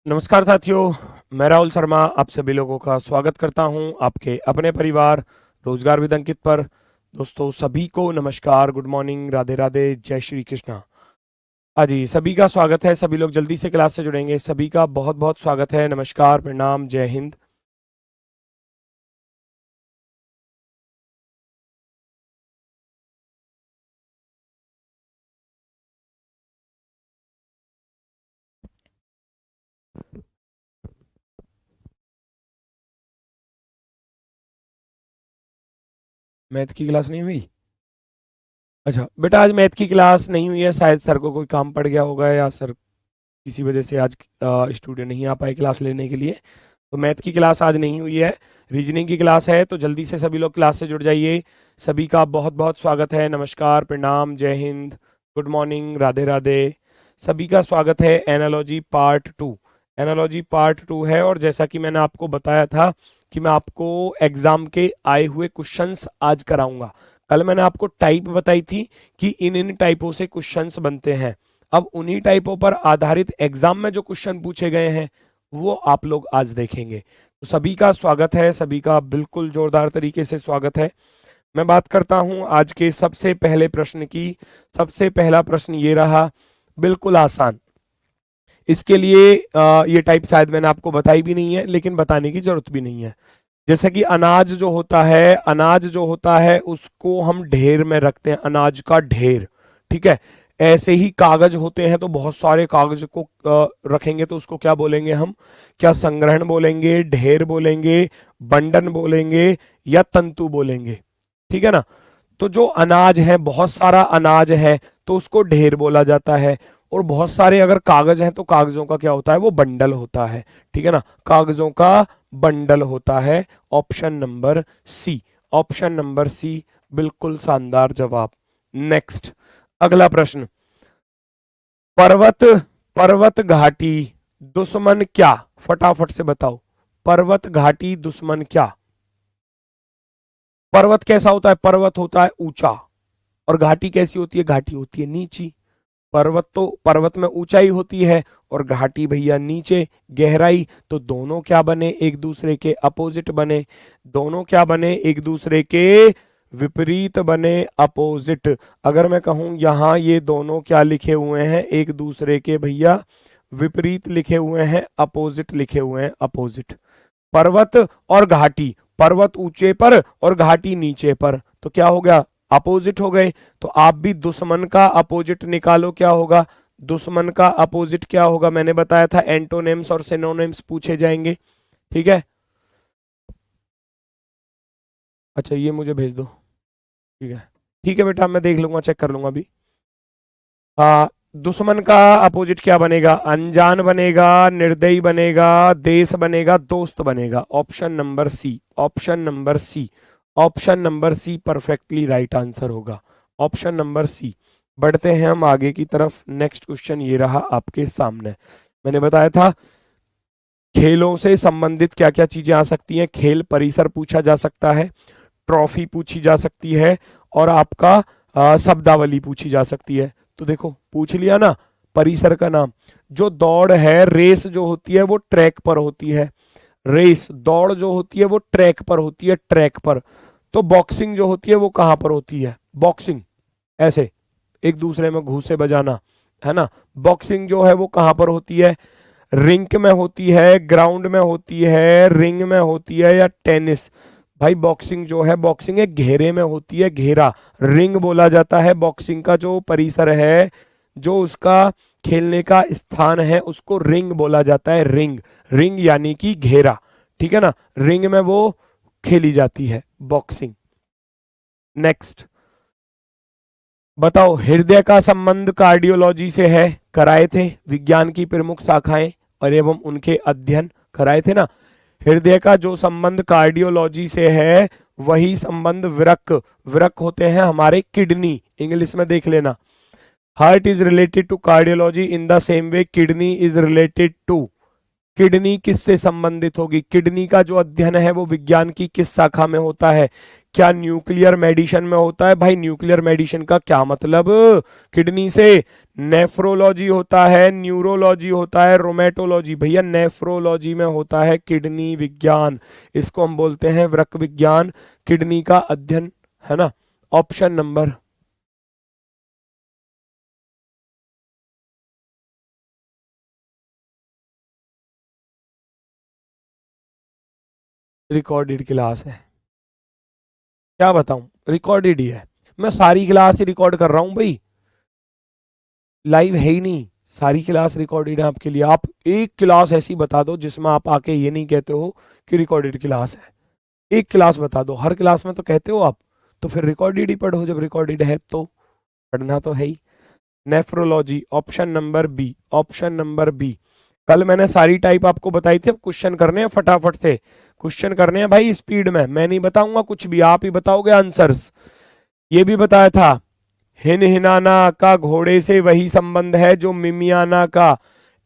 नमस्कार साथियों, मैं राहुल शर्मा आप सभी लोगों का स्वागत करता हूं आपके अपने परिवार रोजगार विद अंकित पर। दोस्तों सभी को नमस्कार, गुड मॉर्निंग, राधे राधे, जय श्री कृष्णा। हाँ जी, सभी का स्वागत है। सभी लोग जल्दी से क्लास से जुड़ेंगे। सभी का बहुत बहुत स्वागत है। नमस्कार, प्रणाम, जय हिंद। मैथ की क्लास नहीं हुई? अच्छा बेटा, आज मैथ की क्लास नहीं हुई है। शायद सर को कोई काम पड़ गया होगा या सर किसी वजह से आज स्टूडेंट नहीं आ पाए क्लास लेने के लिए। तो मैथ की क्लास आज नहीं हुई है। रीजनिंग की क्लास है, तो जल्दी से सभी लोग क्लास से जुड़ जाइए। सभी का बहुत बहुत स्वागत है। नमस्कार, प्रणाम, जय हिंद, गुड मॉर्निंग, राधे राधे। सभी का स्वागत है। Analogy part two, analogy part two है। और जैसा कि मैंने आपको बताया था कि मैं आपको एग्जाम के आए हुए क्वेश्चंस आज कराऊंगा। कल मैंने आपको टाइप बताई थी कि इन इन टाइपों से क्वेश्चंस बनते हैं। अब उन्हीं टाइपों पर आधारित एग्जाम में जो क्वेश्चन पूछे गए हैं वो आप लोग आज देखेंगे। तो सभी का स्वागत है, सभी का बिल्कुल जोरदार तरीके से स्वागत है। मैं बात करता हूं आज के सबसे पहले प्रश्न की। सबसे पहला प्रश्न ये रहा, बिल्कुल आसान। इसके लिए ये टाइप शायद मैंने आपको बताई भी नहीं है, लेकिन बताने की जरूरत भी नहीं है। जैसे कि अनाज जो होता है, अनाज जो होता है उसको हम ढेर में रखते हैं, अनाज का ढेर। ठीक है। ऐसे ही कागज होते हैं, तो बहुत सारे कागज को रखेंगे तो उसको क्या बोलेंगे हम? क्या संग्रहण बोलेंगे, ढेर बोलेंगे, बंडन बोलेंगे या तंतु बोलेंगे? ठीक है ना। तो जो अनाज है, बहुत सारा अनाज है तो उसको ढेर बोला जाता है। और बहुत सारे अगर कागज हैं तो कागजों का क्या होता है? वो बंडल होता है। ठीक है ना, कागजों का बंडल होता है। Option number C, option number C, बिल्कुल शानदार जवाब। नेक्स्ट, अगला प्रश्न। पर्वत, पर्वत घाटी दुश्मन क्या? फटाफट से बताओ, पर्वत घाटी दुश्मन क्या? पर्वत कैसा होता है? पर्वत होता है ऊंचा। और घाटी कैसी होती है? घाटी होती है नीची। पर्वत तो पर्वत में ऊंचाई होती है और घाटी भैया नीचे गहराई। तो दोनों क्या बने? एक दूसरे के अपोजिट बने। दोनों क्या बने? एक दूसरे के विपरीत बने, अपोजिट। अगर मैं कहूं यहां ये दोनों क्या लिखे हुए हैं? एक दूसरे के भैया विपरीत लिखे हुए हैं, अपोजिट लिखे हुए हैं, अपोजिट। पर्वत और घाटी, पर्वत ऊंचे पर और घाटी नीचे पर, तो क्या हो गया? अपोजिट हो गए। तो आप भी दुश्मन का अपोजिट निकालो, क्या होगा? दुश्मन का अपोजिट क्या होगा? मैंने बताया था एंटोनिम्स और सिनोनिम्स पूछे जाएंगे। ठीक है। अच्छा ये मुझे भेज दो। ठीक है, ठीक है बेटा, मैं देख लूंगा, चेक कर लूंगा अभी। दुश्मन का अपोजिट क्या बनेगा? अनजान बनेगा, निर्दयी बनेगा, देश बनेगा, दोस्त बनेगा। Option number C, option number C, option number C perfectly right answer होगा। Option number C. बढ़ते हैं हम आगे की तरफ। नेक्स्ट क्वेश्चन ये रहा आपके सामने। मैंने बताया था खेलों से संबंधित क्या क्या चीजें आ सकती हैं। खेल परिसर पूछा जा सकता है, ट्रॉफी पूछी जा सकती है, और आपका शब्दावली पूछी जा सकती है। तो देखो पूछ लिया ना परिसर का नाम। जो दौड़ है, रेस जो होती है वो ट्रैक पर होती है। रेस, दौड़ जो होती है वो ट्रैक पर होती है, ट्रैक पर। तो बॉक्सिंग जो होती है वो कहां पर होती है? बॉक्सिंग, ऐसे एक दूसरे में घूसे बजाना, है ना। बॉक्सिंग जो है वो कहां पर होती है? रिंक में होती है, ग्राउंड में होती है, रिंग में होती है, या टेनिस? भाई बॉक्सिंग जो है, बॉक्सिंग एक घेरे में होती है, घेरा। रिंग बोला जाता है बॉक्सिंग का जो परिसर है, जो उसका खेलने का स्थान है, उसको रिंग बोला जाता है। रिंग, रिंग यानी कि घेरा। ठीक है ना, रिंग में वो खेली जाती है बॉक्सिंग। नेक्स्ट, बताओ हृदय का संबंध कार्डियोलॉजी से है, कराए थे विज्ञान की प्रमुख शाखाएं और एवं उनके अध्ययन कराए थे ना। हृदय का जो संबंध कार्डियोलॉजी से है वही संबंध विरक, विरक होते हैं हमारे किडनी। इंग्लिश में देख लेना, heart is related to cardiology in the same way kidney is related to, kidney किससे संबंधित होगी? किडनी का जो अध्ययन है वो विज्ञान की किस शाखा में होता है? क्या न्यूक्लियर मेडिसिन में होता है? भाई न्यूक्लियर मेडिसिन का क्या मतलब? किडनी से नेफ्रोलॉजी होता है, न्यूरोलॉजी होता है, रोमेटोलॉजी। भैया नेफ्रोलॉजी में होता है किडनी विज्ञान, इसको हम बोलते हैं वृक्क विज्ञान, किडनी का अध्ययन, है ना। ऑप्शन नंबर रिकॉर्डेड क्लास है। क्या बताऊं, रिकॉर्डेड ही है। मैं सारी क्लास ही रिकॉर्ड कर रहा हूं भाई, लाइव है ही नहीं, सारी क्लास रिकॉर्डेड है आपके लिए। आप एक क्लास ऐसी बता दो जिसमें आप आके ये नहीं कहते हो कि रिकॉर्डेड क्लास है। एक क्लास बता दो, हर क्लास में तो कहते हो आप, तो फिर रिकॉर्डेड ही पढ़ो, जब रिकॉर्डेड है तो पढ़ना तो है ही। Nephrology, option number B, option number B. कल मैंने सारी टाइप आपको बताई थी, अब क्वेश्चन करने हैं फटाफट से, क्वेश्चन करने हैं भाई स्पीड में, मैं नहीं बताऊंगा कुछ भी, आप ही बताओगे आंसर्स। ये भी बताया था, हिनहिनाना का घोड़े से वही संबंध है जो मिमियाना का,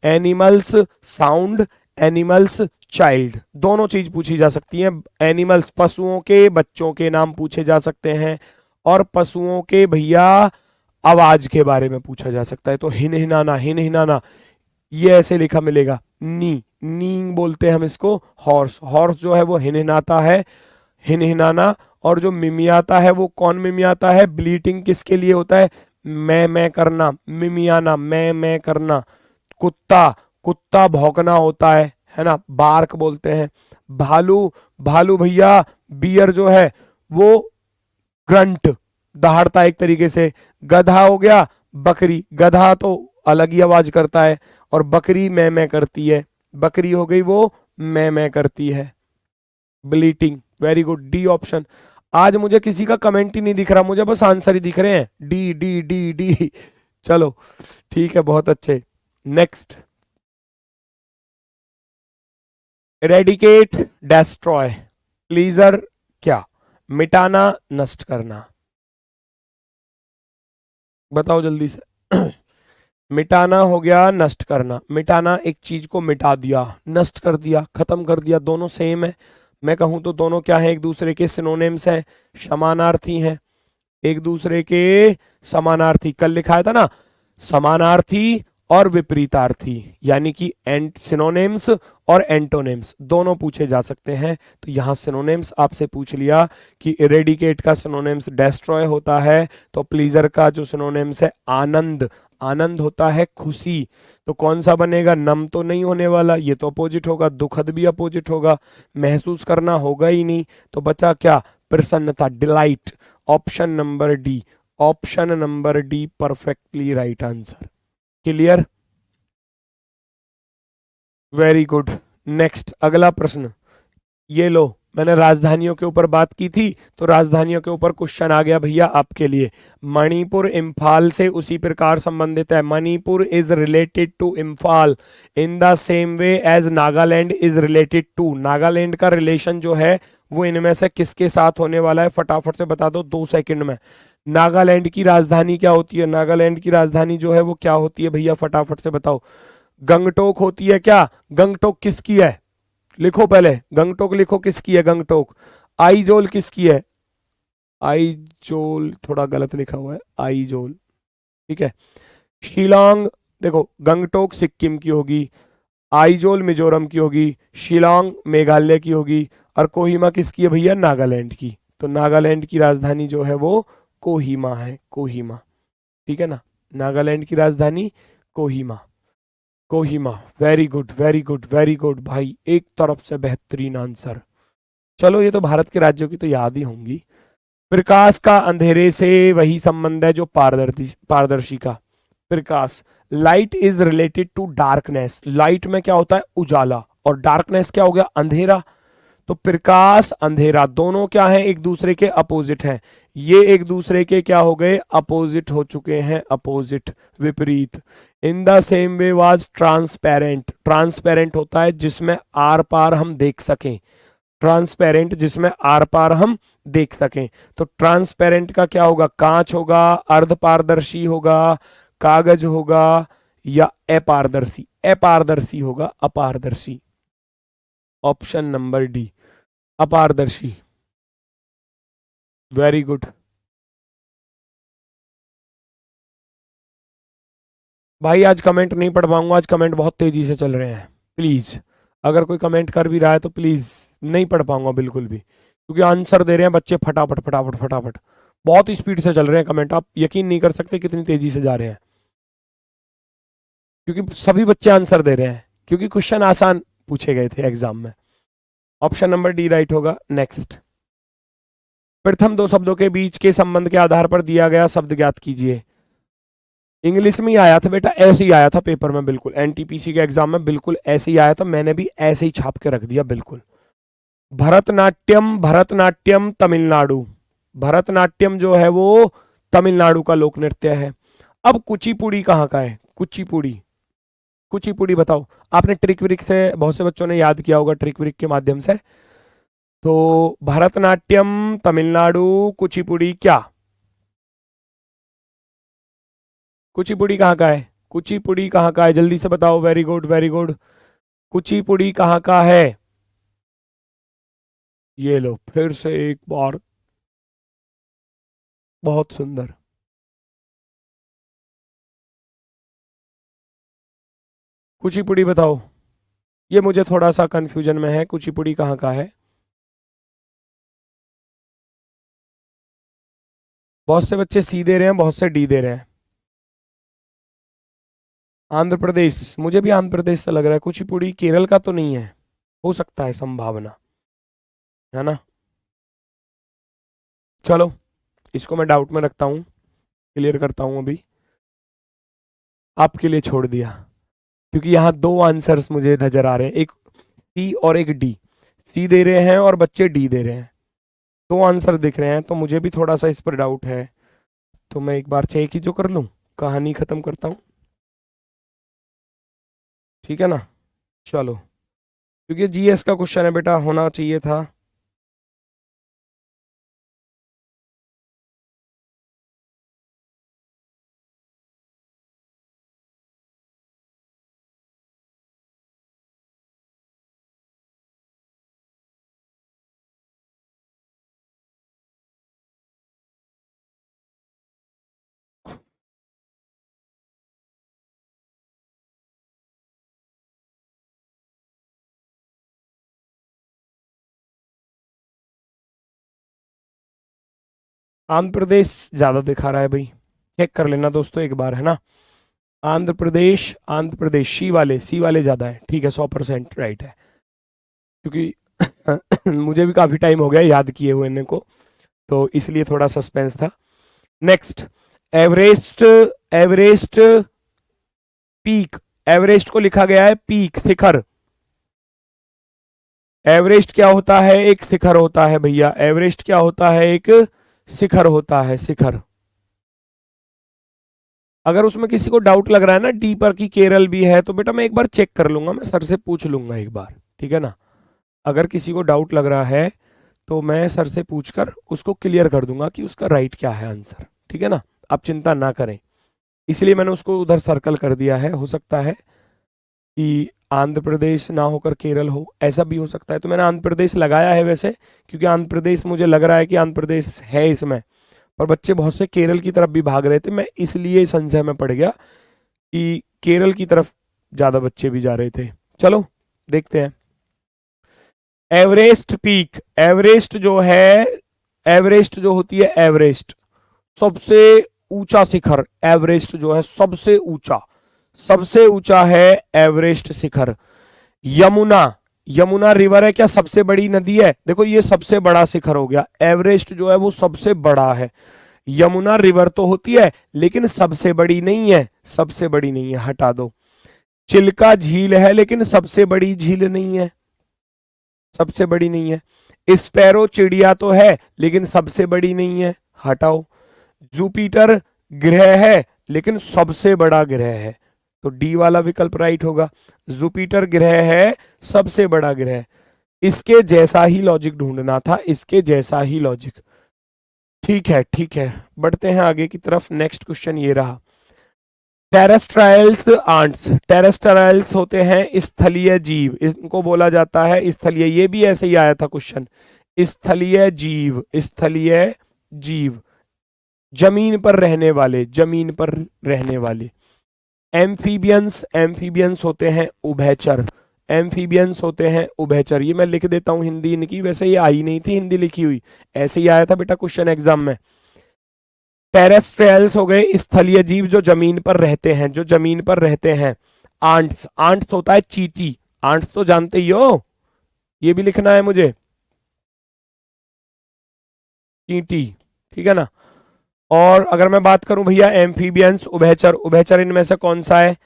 एनिमल्स साउंड, एनिमल्स चाइल्ड, दोनों चीज पूछी जा सकती है। एनिमल्स पशुओं के बच्चों के नाम पूछे जा सकते हैं, और पशुओं के भैया आवाज के बारे में पूछा जा सकता है। तो हिनहिनाना, हिनहिनाना ये ऐसे लिखा मिलेगा, नी बोलते हैं हम इसको, हॉर्स, हॉर्स जो है वो हिनहिनाता है, हिनहिनाना। और जो मिमियाता है वो कौन मिमियाता है? ब्लीटिंग किसके लिए होता है? मैं करना, मिमियाना मैं करना। कुत्ता, कुत्ता भौंकना होता है ना, बार्क बोलते हैं। भालू, भालू भैया बियर जो है वो ग्रंट, दहाड़ता एक तरीके से। गधा हो गया, बकरी, गधा तो अलग ही आवाज करता है, और बकरी मैं करती है, बकरी हो गई वो मैं करती है, bleating. Very good, D option. आज मुझे किसी का कमेंट ही नहीं दिख रहा, मुझे बस आंसर ही दिख रहे हैं, डी डी डी डी। चलो ठीक है, बहुत अच्छे। नेक्स्ट, इरेडिकेट, डेस्ट्रॉय, प्लीजर क्या? मिटाना, नष्ट करना, बताओ जल्दी से। मिटाना हो गया नष्ट करना, मिटाना एक चीज को मिटा दिया, नष्ट कर दिया, खत्म कर दिया, दोनों सेम है। मैं कहूं तो दोनों क्या है? एक दूसरे के सिनोनिम्स है, समानार्थी हैं, एक दूसरे के समानार्थी। कल लिखा था ना, समानार्थी और विपरीतार्थी, यानी कि एंट सिनोनिम्स और एंटोनिम्स दोनों पूछे जा सकते हैं। तो यहां सिनोनिम्स आपसे पूछ लिया कि इरेडिकेट का सिनोनिम्स डेस्ट्रॉय होता है, तो प्लीजर का जो सिनोनिम्स है आनंद, आनंद होता है खुशी। तो कौन सा बनेगा? नम तो नहीं होने वाला, ये तो अपोजिट होगा, दुखद भी अपोजिट होगा, महसूस करना होगा ही नहीं, तो बचा क्या? प्रसन्नता, delight. Option number D, option number D perfectly right answer. Clear, very good. Next, अगला प्रश्न, ये लो, मैंने राजधानियों के ऊपर बात की थी, तो राजधानियों के ऊपर क्वेश्चन आ गया भैया आपके लिए। मणिपुर इम्फाल से उसी प्रकार संबंधित है, Manipur is related to Imphal in the same way as Nagaland is related to. Nagaland का रिलेशन जो है वो इनमें से किसके साथ होने वाला है? फटाफट से बता दो 2 सेकंड में। नागालैंड की राजधानी क्या होती है? नागालैंड की राजधानी जो है वो क्या होती है भैया? फटाफट से बताओ। गंगटोक होती है क्या? गंगटोक किसकी है? लिखो पहले, गंगटोक लिखो, किसकी है गंगटोक? आइजोल किसकी है? आइजोल थोड़ा गलत लिखा हुआ है, आइजोल, ठीक है। शिलोंग, देखो गंगटोक सिक्किम की होगी, आइजोल मिजोरम की होगी, शिलोंग मेघालय की होगी, और कोहिमा किसकी है भैया? नागालैंड की। तो नागालैंड की राजधानी जो है वो कोहिमा है, कोहिमा, ठीक है ना। नागालैंड की राजधानी Kohima, Kohima. Very good very good very good भाई, एक तरफ से बेहतरीन आंसर। चलो ये तो भारत के राज्यों की तो याद ही होंगी। प्रकाश का अंधेरे से वही संबंध है जो पारदर्शी, पारदर्शी का। प्रकाश, light is related to darkness, light में क्या होता है? उजाला, और डार्कनेस क्या हो गया? अंधेरा। तो प्रकाश अंधेरा दोनों क्या है? एक दूसरे के अपोजिट है, ये एक दूसरे के क्या हो गए? अपोजिट हो चुके हैं, अपोजिट, विपरीत। इन the same way was transparent, transparent होता है जिसमें आर पार हम देख सकें, ट्रांसपेरेंट जिसमें आर पार हम देख सकें। तो ट्रांसपेरेंट का क्या होगा? कांच होगा, अर्ध पारदर्शी होगा, कागज होगा, या अपारदर्शी? अपारदर्शी होगा, अपारदर्शी। ऑप्शन नंबर डी, अपारदर्शी। Very good. भाई आज कमेंट नहीं पढ़ पाऊंगा, आज कमेंट बहुत तेजी से चल रहे हैं। प्लीज अगर कोई कमेंट कर भी रहा है तो प्लीज, नहीं पढ़ पाऊंगा बिल्कुल भी, क्योंकि आंसर दे रहे हैं बच्चे फटाफट फटाफट फटाफट, बहुत स्पीड से चल रहे हैं कमेंट। आप यकीन नहीं कर सकते कितनी तेजी से जा रहे हैं, क्योंकि सभी बच्चे आंसर दे रहे हैं, क्योंकि क्वेश्चन आसान पूछे गए थे एग्जाम में। ऑप्शन नंबर डी राइट होगा। नेक्स्ट, प्रथम दो शब्दों के बीच के संबंध के आधार पर दिया गया शब्द ज्ञात कीजिए। इंग्लिश में ही आया था बेटा, ऐसे ही आया था पेपर में, बिल्कुल एनटीपीसी के एग्जाम में बिल्कुल ऐसे ही आया था, मैंने भी ऐसे ही छाप के रख दिया बिल्कुल। भरतनाट्यम, भरतनाट्यम तमिलनाडु, भरतनाट्यम जो है वो तमिलनाडु का लोक नृत्य है। अब कुचिपुड़ी कहाँ का है? कुचिपुड़ी, कुचिपुड़ी बताओ। आपने ट्रिक विक से, बहुत से बच्चों ने याद किया होगा ट्रिक विक के माध्यम से। तो भरतनाट्यम तमिलनाडु, कुचिपुड़ी क्या? कुचिपुड़ी कहाँ का है? कुचिपुड़ी कहाँ का है? जल्दी से बताओ। Very good very good. Kuchipudi कहाँ का है? ये लो फिर से एक बार, बहुत सुंदर। कुचिपुड़ी बताओ, ये मुझे थोड़ा सा कंफ्यूजन में है, कुचिपुड़ी कहाँ का है? बहुत से बच्चे सी दे रहे हैं, बहुत से डी दे रहे हैं। आंध्र प्रदेश, मुझे भी आंध्र प्रदेश से लग रहा है। कुचिपुड़ी केरल का तो नहीं है, हो सकता है, संभावना है ना। चलो इसको मैं डाउट में रखता हूँ, क्लियर करता हूँ अभी, आपके लिए छोड़ दिया, क्योंकि यहाँ दो आंसर्स मुझे नजर आ रहे हैं, एक सी और एक डी। सी दे रहे हैं और बच्चे डी दे रहे हैं, दो आंसर दिख रहे हैं, तो मुझे भी थोड़ा सा इस पर डाउट है। तो मैं एक बार चेक ही जो कर लूँ, कहानी खत्म करता हूँ, ठीक है ना। चलो, क्योंकि जीएस का क्वेश्चन है बेटा, होना चाहिए था। आंध्र प्रदेश ज्यादा दिखा रहा है भाई, चेक कर लेना दोस्तों एक बार, है ना। आंध्र प्रदेश, आंध्र प्रदेश, सी वाले ज्यादा है, ठीक है, 100% राइट है, क्योंकि मुझे भी काफी टाइम हो गया याद किए हुए इन्हें को, तो इसलिए थोड़ा सस्पेंस था। Next, Everest, Everest peak, Everest को लिखा गया है पीक, शिखर। एवरेस्ट क्या होता है? एक शिखर होता है भैया, एवरेस्ट क्या होता है? एक शिखर होता है, शिखर। अगर उसमें किसी को डाउट लग रहा है ना डी पर कि केरल भी है, तो बेटा मैं एक बार चेक कर लूंगा, मैं सर से पूछ लूंगा एक बार, ठीक है ना। अगर किसी को डाउट लग रहा है तो मैं सर से पूछकर उसको क्लियर कर दूंगा कि उसका राइट क्या है आंसर, ठीक है ना। आप चिंता ना करें, इसलिए मैंने उसको उधर सर्कल कर दिया है। हो सकता है कि आंध्र प्रदेश ना होकर केरल हो, ऐसा भी हो सकता है, तो मैंने आंध्र प्रदेश लगाया है वैसे, क्योंकि आंध्र प्रदेश मुझे लग रहा है कि आंध्र प्रदेश है इसमें, पर बच्चे बहुत से केरल की तरफ भी भाग रहे थे, मैं इसलिए संशय में पड़ गया कि केरल की तरफ ज्यादा बच्चे भी जा रहे थे। चलो देखते हैं। एवरेस्ट पीक, एवरेस्ट जो है, एवरेस्ट जो होती है, एवरेस्ट सबसे ऊंचा शिखर, एवरेस्ट जो है सबसे ऊंचा, सबसे ऊंचा है एवरेस्ट शिखर। यमुना, यमुना रिवर है क्या सबसे बड़ी नदी है? देखो ये सबसे बड़ा शिखर हो गया, एवरेस्ट जो है वो सबसे बड़ा है। यमुना रिवर तो होती है लेकिन सबसे बड़ी नहीं है, सबसे बड़ी नहीं है, हटा दो। चिल्का झील है लेकिन सबसे बड़ी झील नहीं है, सबसे बड़ी नहीं है। स्पैरो चिड़िया तो है लेकिन सबसे बड़ी नहीं है, हटाओ। जुपिटर ग्रह है लेकिन सबसे बड़ा ग्रह है, तो डी वाला विकल्प राइट होगा। जुपिटर ग्रह है, सबसे बड़ा ग्रह। इसके जैसा ही लॉजिक ढूंढना था, इसके जैसा ही लॉजिक। ठीक है ठीक है, बढ़ते हैं आगे की तरफ। नेक्स्ट क्वेश्चन ये रहा, टेरेस्ट्राइल्स आंट्स, टेरेस्ट्राइल्स होते हैं स्थलीय जीव, इनको बोला जाता है स्थलीय। ये भी ऐसे ही आया था क्वेश्चन, स्थलीय जीव, स्थलीय जीव, जमीन पर रहने वाले, जमीन पर रहने वाले। एम्फीबियंस, एम्फीबियंस होते हैं उभयचर, एम्फीबियंस होते हैं उभयचर। ये मैं लिख देता हूं हिंदी इनकी, वैसे ये आई नहीं थी हिंदी लिखी हुई, ऐसे ही आया था बेटा क्वेश्चन एग्जाम में। टेरेस्ट्रियल्स हो गए स्थलीय जीव जो जमीन पर रहते हैं, जो जमीन पर रहते हैं। आंट्स, आंट्स होता है चींटी, आंट्स तो जानते ही हो, ये भी लिखना है मुझे, चींटी, ठीक है ना। और अगर मैं बात करूं भैया एम्फीबियंस उभयचर, उभयचर इनमें से कौन सा है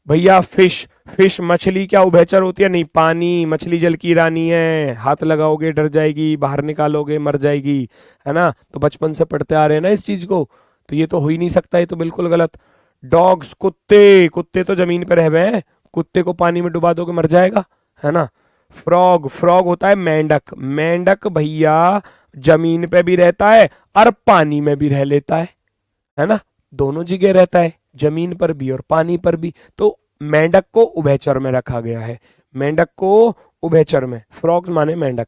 भैया? फिश, फिश मछली क्या उभयचर होती है? नहीं, पानी, मछली जल की रानी है, हाथ लगाओगे डर जाएगी, बाहर निकालोगे मर जाएगी, है ना। तो बचपन से पढ़ते आ रहे हैं ना इस चीज को, तो ये तो हो ही नहीं सकता, ये तो बिल्कुल गलत। डॉग्स, कुत्ते, कुत्ते तो जमीन पर रह गए हैं, कुत्ते को पानी में डुबा दोगे मर जाएगा, है ना। फ्रॉग, फ्रॉग होता है मेंढक, मेंढक भैया जमीन पे भी रहता है और पानी में भी रह लेता है ना, दोनों जगह रहता है, जमीन पर भी और पानी पर भी। तो मेंढक को उभयचर में रखा गया है, मेंढक को उभयचर में, फ्रॉग माने मेंढक।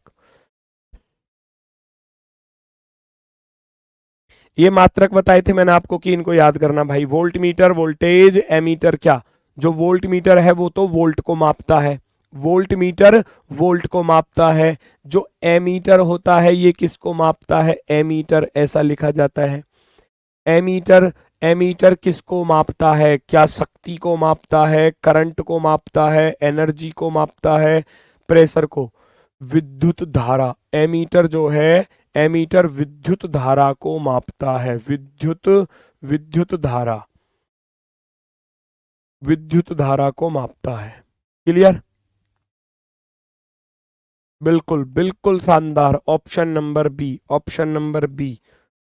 ये मात्रक बताए थे मैंने आपको कि इनको याद करना भाई। वोल्ट मीटर, वोल्टेज, एमीटर, क्या जो वोल्ट मीटर है वो तो वोल्ट को मापता है, वोल्ट मीटर वोल्ट को मापता है। जो एमीटर होता है ये किसको मापता है? एमीटर, ऐसा लिखा जाता है एमीटर। एमीटर किसको मापता है? क्या शक्ति को मापता है, करंट को मापता है, एनर्जी को मापता है, प्रेशर को? विद्युत धारा, एमीटर जो है, एमीटर विद्युत धारा को मापता है, विद्युत, विद्युत धारा, विद्युत धारा को मापता है। क्लियर? बिल्कुल बिल्कुल शानदार, option number B, option number B.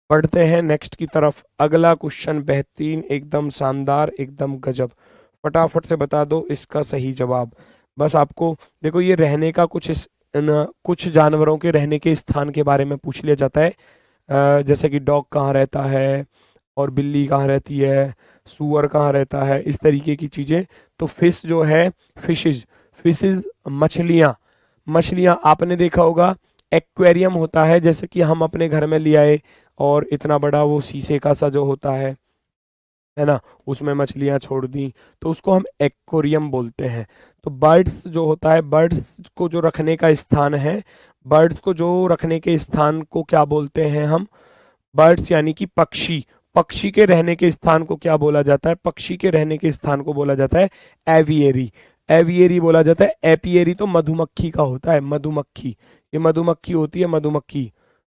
पढ़ते हैं नेक्स्ट की तरफ। अगला क्वेश्चन बेहतरीन, एकदम शानदार, एकदम गजब, फटाफट से बता दो इसका सही जवाब। बस आपको देखो, ये रहने का कुछ जानवरों के रहने के स्थान के बारे में पूछ लिया जाता है, जैसे कि डॉग कहाँ रहता है और बिल्ली कहाँ रहती है, सूअर कहाँ रहता है, इस तरीके की चीज़ें। तो फिश जो है, फिशेज, फिशेज मछलियाँ, मछलियाँ आपने देखा होगा एक्वेरियम होता है, जैसे कि हम अपने घर में ले आए और इतना बड़ा वो शीशे का सा जो होता है ना, उसमें मछलियां छोड़ दी, तो उसको हम एक्वेरियम बोलते हैं। तो बर्ड्स जो होता है, बर्ड्स को जो रखने का स्थान है, बर्ड्स को जो रखने के स्थान को क्या बोलते हैं हम? बर्ड्स यानी कि पक्षी, पक्षी के रहने के स्थान को क्या बोला जाता है? पक्षी के रहने के स्थान को बोला जाता है एवियरी, एवियरी बोला जाता है। एपियरी तो मधुमक्खी का होता है, मधुमक्खी, ये मधुमक्खी होती है, मधुमक्खी,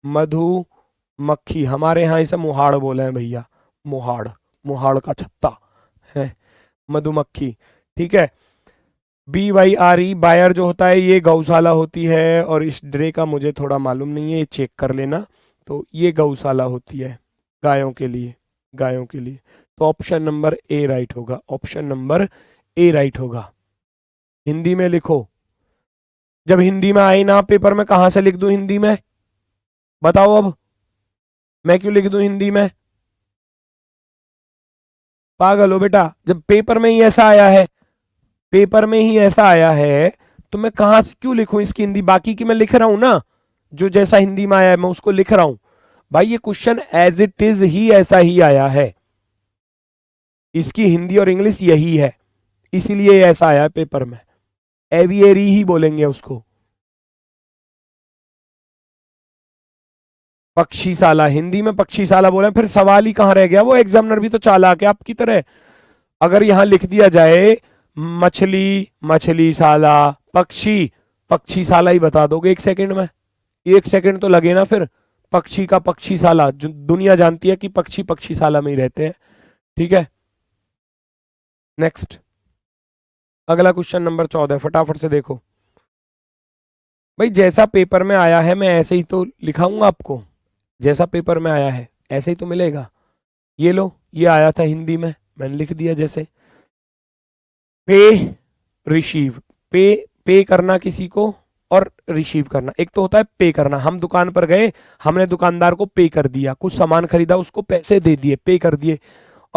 मधुमक्खी। हमारे यहाँ इसे मुहाड़ बोले हैं भैया, मुहाड़, मुहाड़ का छत्ता है मधुमक्खी, ठीक है। BYRE, बायर जो होता है ये गौशाला होती है, और इस ड्रे का मुझे थोड़ा मालूम नहीं है, ये चेक कर लेना। तो ये गौशाला होती है गायों के लिए, गायों के लिए। तो ऑप्शन नंबर ए राइट होगा, ऑप्शन नंबर ए राइट होगा। हिंदी में लिखो, जब हिंदी में आई ना पेपर में, कहां से लिख दूं हिंदी में? बताओ अब, मैं क्यों लिख दूं हिंदी में? पागल हो बेटा, जब पेपर में ही ऐसा आया है, पेपर में ही ऐसा आया है, तो मैं कहां से क्यों लिखूं इसकी हिंदी? बाकी की मैं लिख रहा हूं ना, जो जैसा हिंदी में आया है मैं उसको लिख रहा हूं। भाई ये क्वेश्चन एज इट इज ही ऐसा ही आया है, इसकी हिंदी और इंग्लिश यही है, इसीलिए ऐसा आया है पेपर में। एवियरी ही बोलेंगे उसको, पक्षीशाला, हिंदी में पक्षीशाला बोले, फिर सवाल ही कहां रह गया? वो एग्जामिनर भी तो चालाक है आपकी तरह। अगर यहां लिख दिया जाए मछली, मछलीशाला, पक्षी, पक्षीशाला ही बता दोगे एक सेकंड में, एक सेकंड तो लगे ना फिर। पक्षी का पक्षीशाला, दुनिया जानती है कि पक्षी पक्षीशाला में ही रहते हैं, ठीक है। नेक्स्ट, अगला क्वेश्चन नंबर 14, फटाफट से देखो भाई। जैसा पेपर में आया है मैं ऐसे ही तो लिखाऊंगा आपको, जैसा पेपर में आया है ऐसे ही तो मिलेगा। ये लो, ये आया था हिंदी में, मैंने लिख दिया जैसे। पे, रिसीव, पे करना किसी को और रिसीव करना, एक तो होता है पे करना, हम दुकान पर गए, हमने दुकानदार को पे कर दिया, कुछ सामान खरीदा, उसको पैसे दे दिए, पे कर दिए।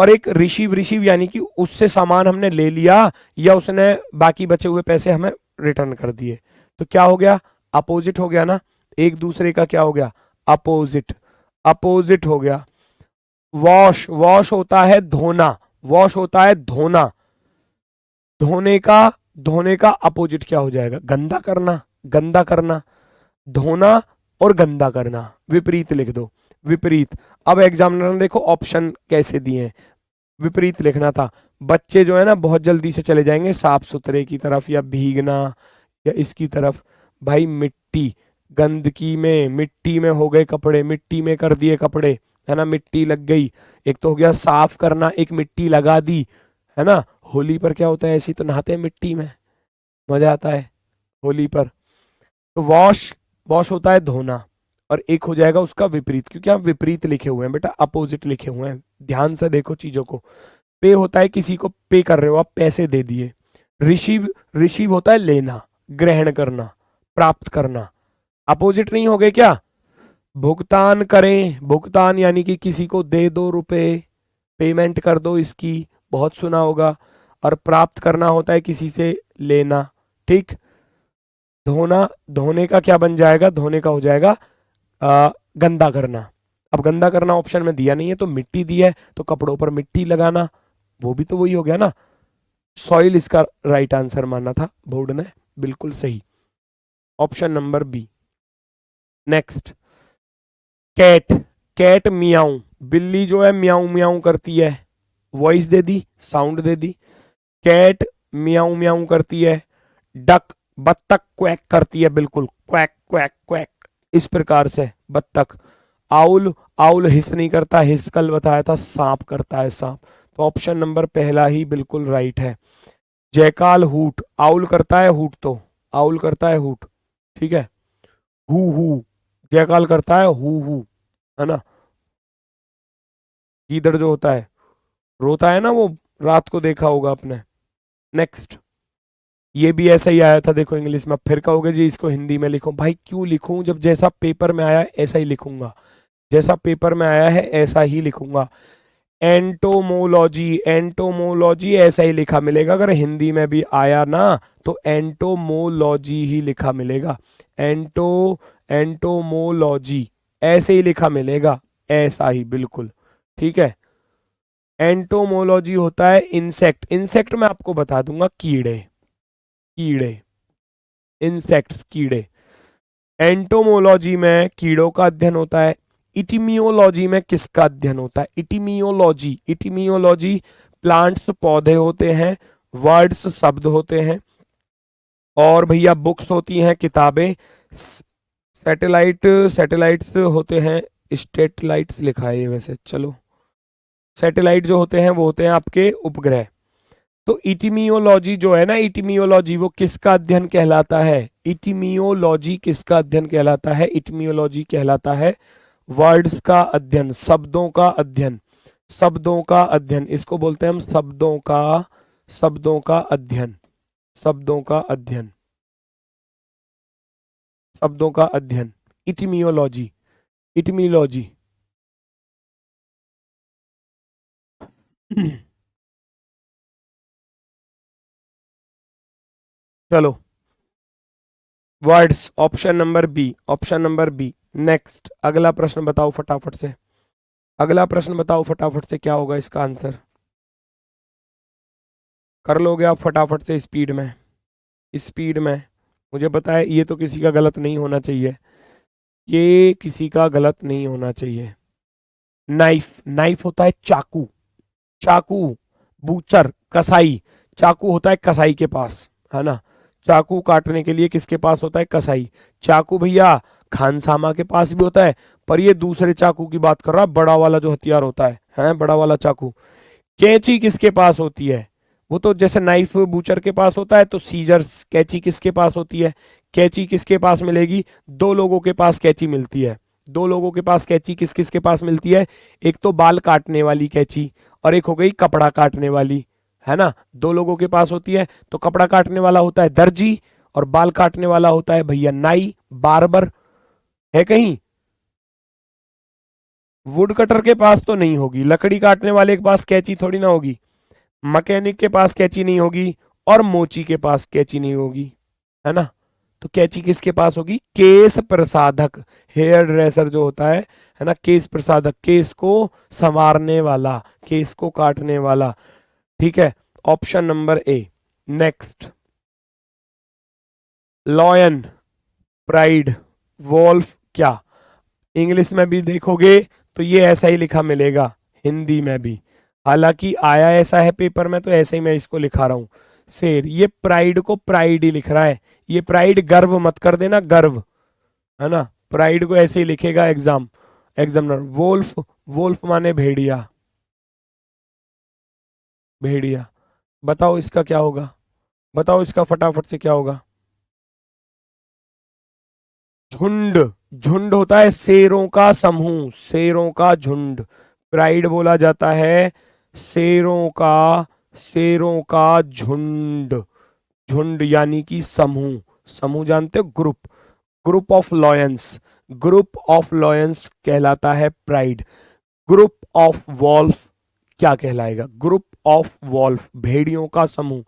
और एक रिसीव, रिसीव यानी कि उससे सामान हमने ले लिया या उसने बाकी बचे हुए पैसे हमें रिटर्न कर दिए। तो क्या हो गया, अपोजिट हो गया ना, एक दूसरे का क्या हो गया, अपोजिट, अपोजिट हो गया। वॉश, वॉश होता है धोना, वॉश होता है धोना, धोने का अपोजिट क्या हो जाएगा, गंदा करना, गंदा करना, धोना और गंदा करना, विपरीत लिख दो, विपरीत। अब एग्जामिनर ने देखो ऑप्शन कैसे दिए हैं, विपरीत लिखना था। बच्चे जो है ना बहुत जल्दी से चले जाएंगे साफ सुथरे की तरफ या भीगना या इसकी तरफ। भाई मिट्टी, गंदगी में, मिट्टी में हो गए कपड़े, मिट्टी में कर दिए कपड़े, है ना, मिट्टी लग गई। एक तो हो गया साफ करना, एक मिट्टी लगा दी, है ना। होली पर क्या होता है, ऐसी तो नहाते हैं मिट्टी में, मजा आता है होली पर। तो वॉश, वॉश होता है धोना, और एक हो जाएगा उसका विपरीत, क्योंकि आप विपरीत लिखे हुए हैं बेटा, अपोजिट लिखे हुए हैं, ध्यान से देखो चीजों को। पे होता है किसी को पे कर रहे हो आप, पैसे दे दिए। रिसीव, रिसीव होता है लेना, ग्रहण करना, प्राप्त करना। अपोजिट नहीं हो गए क्या, भुगतान करें, भुगतान यानी कि किसी को दे दो रुपए, पेमेंट कर दो इसकी, बहुत सुना होगा। और प्राप्त करना होता है किसी से लेना, ठीक। धोना, धोने का क्या बन जाएगा, धोने का हो जाएगा गंदा करना। अब गंदा करना ऑप्शन में दिया नहीं है तो मिट्टी दी है, तो कपड़ों पर मिट्टी लगाना, वो भी तो वही हो गया ना। सॉइल इसका राइट आंसर माना था बोर्ड ने, बिल्कुल सही, option number B. Next, cat, cat meow, बिल्ली जो है म्याऊ म्याऊ करती है, वॉइस दे दी, साउंड दे दी। कैट म्याऊ म्याऊ करती है। डक, बत्तख क्वैक करती है, बिल्कुल क्वैक क्वैक क्वैक, इस प्रकार से बत्तख। आउल, आउल हिस नहीं करता, हिस कल बताया था सांप करता है, सांप। तो ऑप्शन नंबर पहला ही बिल्कुल राइट है। जयकाल हूट, आउल करता है हूट, तो आउल करता है हूट, ठीक है। हु, जयकाल करता है हु, है ना। गीदड़ जो होता है रोता है ना, वो रात को देखा होगा आपने। नेक्स्ट, ये भी ऐसा ही आया था देखो इंग्लिश में। फिर कहोगे जी इसको हिंदी में लिखो, भाई क्यों लिखूं, जब जैसा पेपर में आया ऐसा ही लिखूंगा, जैसा पेपर में आया है ऐसा ही लिखूंगा। एंटोमोलॉजी, एंटोमोलॉजी ऐसा ही लिखा मिलेगा, अगर हिंदी में भी आया ना तो एंटोमोलॉजी ही लिखा मिलेगा। एंटोमोलॉजी ऐसे ही लिखा मिलेगा, ऐसा ही बिल्कुल, ठीक है। एंटोमोलॉजी होता है इंसेक्ट, इंसेक्ट में आपको बता दूंगा कीड़े, कीड़े, इंसेक्ट्स कीड़े। एंटोमोलॉजी में कीड़ों का अध्ययन होता है। इटिमियोलॉजी में किसका अध्ययन होता है, इटिमियोलॉजी, इटिमियोलॉजी प्लांट्स पौधे होते हैं, वर्ड्स शब्द होते हैं, और भैया बुक्स होती हैं किताबें, सैटेलाइट, सैटेलाइट्स होते हैं, स्टेटलाइट्स लिखा है ये वैसे, चलो सैटेलाइट जो होते हैं वो होते हैं आपके उपग्रह। तो इटिमियोलॉजी जो है ना, इटिमियोलॉजी वो किसका अध्ययन कहलाता है, इटिमियोलॉजी किसका अध्ययन कहलाता है, इटिमियोलॉजी कहलाता है वर्ड्स का अध्ययन, शब्दों का अध्ययन, शब्दों का अध्ययन, इसको बोलते हैं हम शब्दों का, शब्दों का अध्ययन, शब्दों का अध्ययन, शब्दों का अध्ययन, इटिमियोलॉजी, इटिमियोलॉजी। चलो words, option number B, option number B. Next, अगला प्रश्न बताओ फटाफट से, अगला प्रश्न बताओ फटाफट से, क्या होगा इसका आंसर, कर लोगे आप फटाफट से, स्पीड में, स्पीड में। मुझे पता है ये तो किसी का गलत नहीं होना चाहिए, ये किसी का गलत नहीं होना चाहिए। नाइफ, नाइफ होता है चाकू, चाकू, बूचर कसाई, चाकू होता है कसाई के पास, है ना। चाकू काटने के लिए किसके पास होता है, कसाई। चाकू भैया खानसामा के पास भी होता है, पर ये दूसरे चाकू की बात कर रहा है, बड़ा वाला जो हथियार होता है बड़ा वाला चाकू। कैंची किसके पास होती है, वो तो जैसे नाइफ बूचर के पास होता है, तो सीजर्स, कैंची किसके पास होती है, कैंची किसके पास मिलेगी, दो लोगों के पास कैंची मिलती है, दो लोगों के पास कैंची किस किस के पास मिलती है, एक तो बाल काटने वाली कैंची और एक हो गई कपड़ा काटने वाली, है ना। दो लोगों के पास होती है, तो कपड़ा काटने वाला होता है दर्जी और बाल काटने वाला होता है भैया नाई, बार्बर, है कहीं। वुड कटर के पास तो नहीं होगी, लकड़ी काटने वाले के पास कैंची थोड़ी ना होगी, मैकेनिक के पास कैंची नहीं होगी, और मोची के पास कैंची नहीं होगी, है ना। तो कैंची किसके पास होगी? केस प्रसाधक, हेयर ड्रेसर जो होता है ना, केस प्रसाधक, केस को संवारने वाला, केस को काटने वाला। ठीक है, option number A. Next, lion, pride, wolf क्या? इंग्लिश में भी देखोगे तो ये ऐसा ही लिखा मिलेगा, हिंदी में भी, हालांकि आया ऐसा है पेपर में तो ऐसे ही मैं इसको लिखा रहा हूं, शेर। ये प्राइड को प्राइड ही लिख रहा है, ये प्राइड गर्व मत कर देना, गर्व, है ना, प्राइड को ऐसे ही लिखेगा एग्जामिनर। वोल्फ, वोल्फ माने भेड़िया, भेड़िया। बताओ इसका क्या होगा, बताओ इसका फटाफट से क्या होगा? झुंड, झुंड होता है शेरों का समूह, शेरों का झुंड। प्राइड बोला जाता है शेरों का झुंड, झुंड यानी कि समूह, समूह जानते हो, group, group of lions, group of lions कहलाता है प्राइड। ग्रुप ऑफ वॉल्फ क्या कहलाएगा? ग्रुप ऑफ वॉल्फ, भेड़ियों का समूह,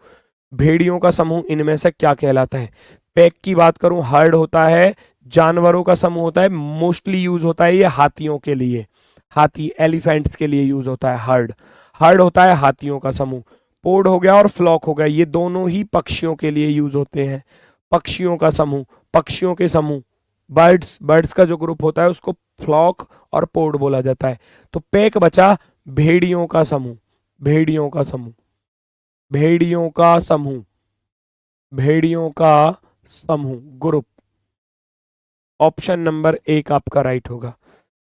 भेड़ियों का समूह इनमें से क्या कहलाता है? पैक की बात करूं, हर्ड होता है, जानवरों का समूह होता है, मोस्टली यूज होता है ये हाथियों के लिए, हाथी एलिफेंट्स के लिए यूज होता है हर्ड, हर्ड होता है हाथियों का समूह। पोड हो गया और फ्लॉक हो गया, ये दोनों ही पक्षियों के लिए यूज होते हैं, पक्षियों का समूह, पक्षियों के समूह। बर्ड्स, बर्ड्स का जो ग्रुप होता है उसको फ्लॉक और पोड बोला जाता है। तो पैक बचा भेड़ियों का समूह, भेड़ियों का समूह, भेड़ियों का समूह, भेड़ियों का समूह, ग्रुप। ऑप्शन नंबर एक आपका राइट होगा।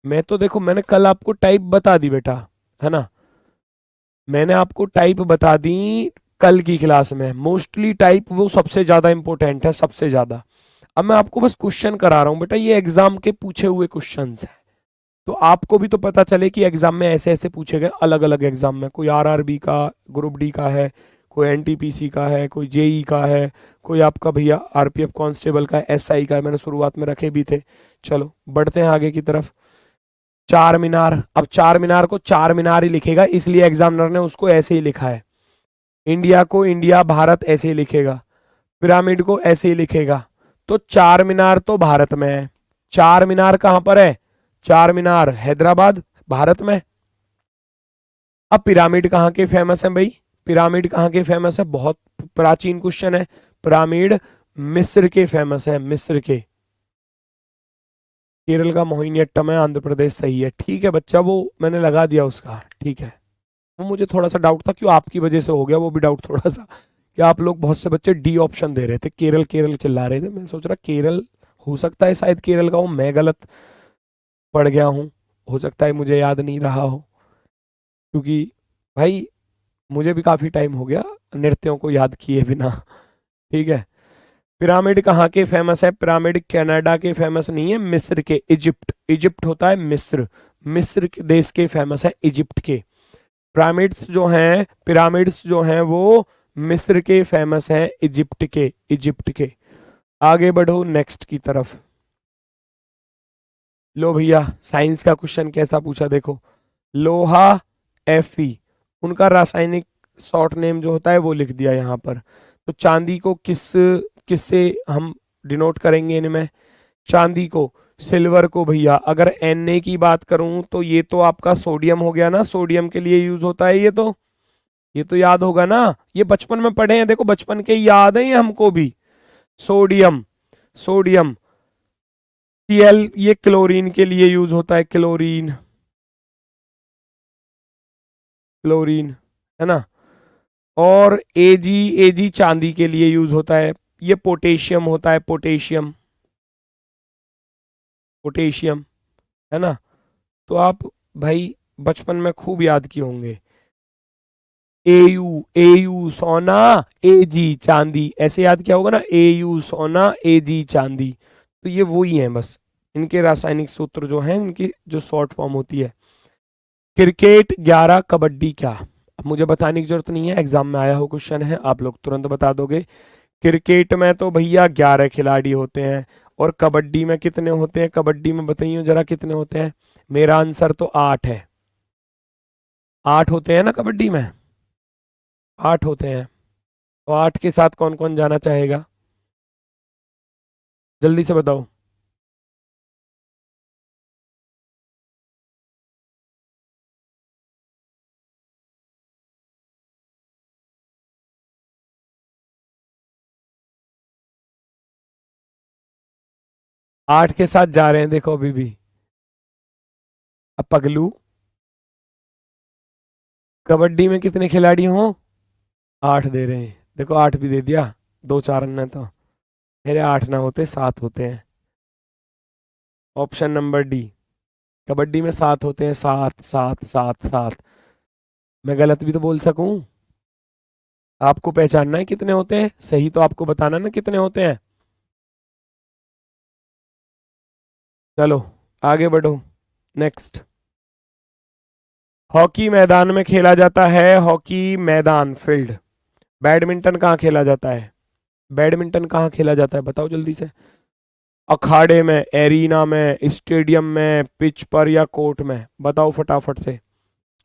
मैं तो देखो मैंने कल आपको टाइप बता दी बेटा, है ना, मैंने आपको टाइप बता दी कल की क्लास में, मोस्टली टाइप वो सबसे ज्यादा इंपॉर्टेंट है, सबसे ज्यादा। अब मैं आपको बस क्वेश्चन करा रहा हूं बेटा, ये एग्जाम के पूछे हुए क्वेश्चंस हैं, तो आपको भी तो पता चले कि एग्जाम में ऐसे ऐसे पूछे गए, अलग अलग एग्जाम में, कोई आरआरबी का, ग्रुप डी का है, कोई एनटीपीसी का है, कोई जेई का है, कोई आपका भैया आरपीएफ कांस्टेबल का है, एसआई का है, मैंने शुरुआत में रखे भी थे। चलो बढ़ते हैं आगे की तरफ। चार मीनार, अब चार मीनार को चार मीनार ही लिखेगा, इसलिए एग्जामिनर ने उसको ऐसे ही लिखा है। इंडिया को इंडिया भारत ऐसे ही लिखेगा, पिरामिड को ऐसे ही लिखेगा। तो चार मीनार तो भारत में है, चार मीनार कहां पर है? चार मीनार हैदराबाद, भारत में। अब पिरामिड कहाँ के फेमस है भाई? पिरामिड कहाँ के फेमस है? बहुत प्राचीन क्वेश्चन है। पिरामिड मिस्र के फेमस है, मिस्र के। केरल का मोहिनीअट्टम है, आंध्र प्रदेश सही है। ठीक है बच्चा, वो मैंने लगा दिया उसका, ठीक है। वो मुझे थोड़ा सा डाउट था, क्यों आपकी वजह से हो गया वो भी डाउट थोड़ा सा, कि आप लोग बहुत से बच्चे डी ऑप्शन दे रहे थे, केरल केरल चिल्ला रहे थे, मैं सोच रहा केरल हो सकता है शायद केरल का हो, मैं गलत पढ़ गया हूँ, हो सकता है मुझे याद नहीं रहा हो, क्योंकि भाई मुझे भी काफी टाइम हो गया नृत्यों को याद किए बिना। ठीक है, पिरामिड कहाँ के फेमस है? पिरामिड कनाडा के फेमस नहीं है, मिस्र के, इजिप्ट, इजिप्ट होता है मिस्र, मिस्र के देश के फेमस है, इजिप्ट के। पिरामिड्स जो हैं, पिरामिड्स जो हैं वो मिस्र के फेमस है, इजिप्ट के, इजिप्ट के। आगे बढ़ो नेक्स्ट की तरफ। लो भैया, साइंस का क्वेश्चन कैसा पूछा देखो। लोहा, Fe, उनका रासायनिक शॉर्ट नेम जो होता है वो लिख दिया यहाँ पर। तो चांदी को किससे हम डिनोट करेंगे इनमें? चांदी को, सिल्वर को भैया अगर Na की बात करूं तो ये तो आपका सोडियम हो गया ना, सोडियम के लिए यूज होता है ये तो याद होगा ना, ये बचपन में पढ़े हैं, देखो बचपन के याद है ये हमको भी। Sodium, sodium. Cl ये क्लोरीन के लिए यूज होता है, क्लोरीन, क्लोरीन, है ना। और एजी चांदी के लिए यूज होता है, ये पोटेशियम होता है, पोटेशियम, पोटेशियम, है ना। तो आप भाई बचपन में खूब याद किए होंगे। एयू, एयू सोना, एजी चांदी, ऐसे याद किया होगा ना, एयू सोना, एजी चांदी। तो ये वही है बस, इनके रासायनिक सूत्र जो हैं, इनकी जो शॉर्ट फॉर्म होती है। क्रिकेट 11, कबड्डी क्या? अब मुझे बताने की जरूरत नहीं है, एग्जाम में आया हो क्वेश्चन है, आप लोग तुरंत बता दोगे। क्रिकेट में तो भैया 11 खिलाड़ी होते हैं, और कबड्डी में कितने होते हैं? कबड्डी में बताइए जरा कितने होते हैं? मेरा आंसर तो 8 है। 8 होते हैं ना कबड्डी में, 8 होते हैं। तो 8 के साथ कौन कौन जाना चाहेगा, जल्दी से बताओ। आठ के साथ जा रहे हैं देखो अभी भी। अब पगलू, कबड्डी में कितने खिलाड़ी हों, 8 दे रहे हैं, देखो 8 भी दे दिया, 2 4 अन्य तो मेरे 8 ना होते 7 होते हैं। ऑप्शन नंबर डी, कबड्डी में 7 होते हैं, 7 7 7 7। मैं गलत भी तो बोल सकूं, आपको पहचानना है कितने होते हैं, सही तो आपको बताना ना कितने होते हैं। चलो आगे बढ़ो, नेक्स्ट। हॉकी मैदान में खेला जाता है, हॉकी मैदान फील्ड। बैडमिंटन कहाँ खेला जाता है, बैडमिंटन कहाँ खेला जाता है बताओ जल्दी से। अखाड़े में, एरिना में, स्टेडियम में, पिच पर या कोर्ट में, बताओ फटाफट से।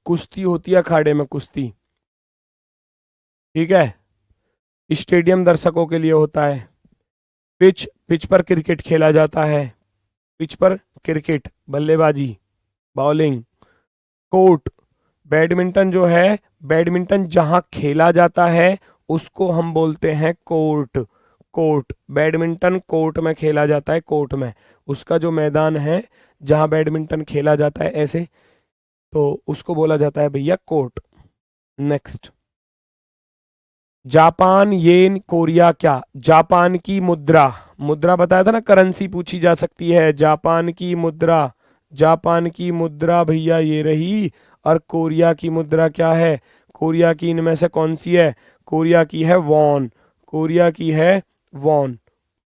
कुश्ती होती है अखाड़े में, कुश्ती, ठीक है। स्टेडियम दर्शकों के लिए होता है। पिच, पिच पर क्रिकेट खेला जाता है, पिच पर क्रिकेट, बल्लेबाजी, बॉलिंग। कोर्ट, बैडमिंटन जो है, बैडमिंटन जहां खेला जाता है उसको हम बोलते हैं कोर्ट। कोर्ट, बैडमिंटन कोर्ट में खेला जाता है, कोर्ट में, उसका जो मैदान है जहां बैडमिंटन खेला जाता है ऐसे, तो उसको बोला जाता है भैया कोर्ट। नेक्स्ट, जापान येन कोरिया क्या, जापान की मुद्रा, मुद्रा बताया था ना, करेंसी पूछी जा सकती है, जापान की मुद्रा, जापान की मुद्रा भैया ये रही। और कोरिया की मुद्रा क्या है, कोरिया की इनमें से कौन सी है, कोरिया की है वॉन, कोरिया की है won.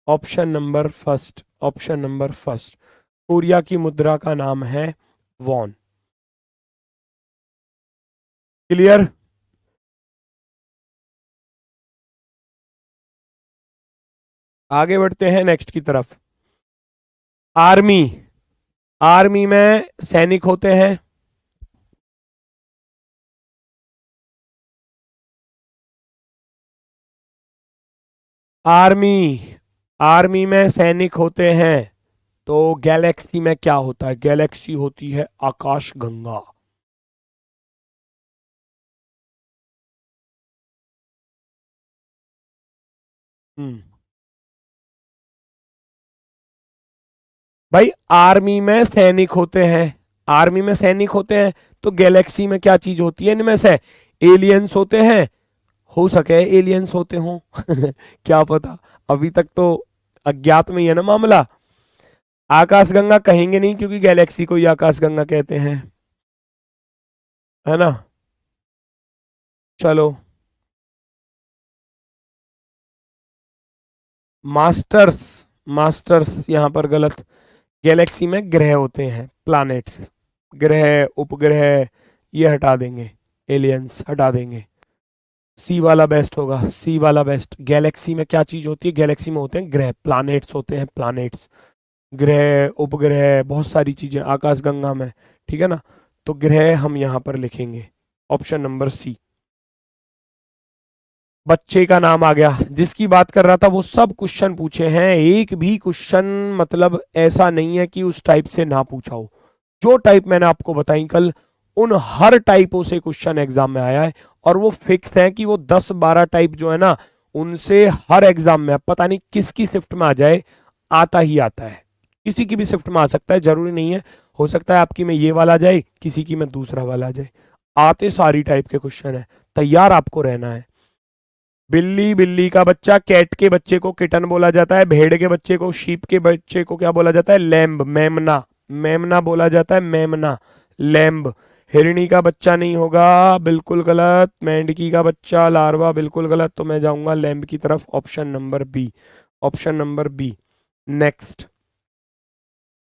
Option number first, option number first, Korea की मुद्रा का नाम है वॉन। क्लियर। आगे बढ़ते हैं नेक्स्ट की तरफ। आर्मी, आर्मी में सैनिक होते हैं, आर्मी, आर्मी में सैनिक होते हैं। तो गैलेक्सी में क्या होता है, गैलेक्सी होती है आकाश गंगा। हम्म, भाई आर्मी में सैनिक होते हैं, आर्मी में सैनिक होते हैं, तो गैलेक्सी में क्या चीज होती है इनमें से, एलियंस होते हैं, हो सके एलियंस होते हों क्या पता, अभी तक तो अज्ञात में ही है ना मामला। आकाशगंगा कहेंगे नहीं क्योंकि गैलेक्सी को ही आकाशगंगा कहते हैं, है ना। चलो, मास्टर्स, मास्टर्स यहां पर गलत। गैलेक्सी में ग्रह होते हैं, प्लैनेट्स, ग्रह उपग्रह ये हटा देंगे, एलियंस हटा देंगे। सी वाला बेस्ट होगा, सी वाला बेस्ट। गैलेक्सी में क्या चीज होती है, गैलेक्सी में होते हैं ग्रह, प्लैनेट्स होते हैं, प्लैनेट्स, ग्रह उपग्रह बहुत सारी चीजें आकाशगंगा में, ठीक है ना। तो ग्रह हम यहां पर लिखेंगे, ऑप्शन नंबर सी। बच्चे का नाम आ गया, जिसकी बात कर रहा था वो सब क्वेश्चन पूछे हैं, एक भी क्वेश्चन मतलब ऐसा नहीं है कि उस टाइप से ना पूछा हो। जो टाइप मैंने आपको बताई कल, उन हर टाइपों से क्वेश्चन एग्जाम में आया है। और वो फिक्स है कि वो 10 12 टाइप जो है ना, उनसे हर एग्जाम में, अब पता नहीं किसकी शिफ्ट में आ जाए, आता ही आता है। किसी की भी शिफ्ट में आ सकता है, जरूरी नहीं है। हो सकता है आपकी में ये वाला आ जाए, किसी की में दूसरा वाला आ जाए, आते सारी टाइप के क्वेश्चन है, तैयार आपको रहना है। बिल्ली, बिल्ली का बच्चा, कैट के बच्चे को किटन बोला जाता है, भेड़ के बच्चे को, शीप के बच्चे को क्या बोला जाता है, लैम्ब, मेमना, मेमना बोला जाता है, मेमना, लैम्ब। हिरणी का बच्चा नहीं होगा, बिल्कुल गलत। मेंढकी का बच्चा, लार्वा, बिल्कुल गलत। तो मैं जाऊंगा लैम्ब की तरफ, option number B, option number B. Next,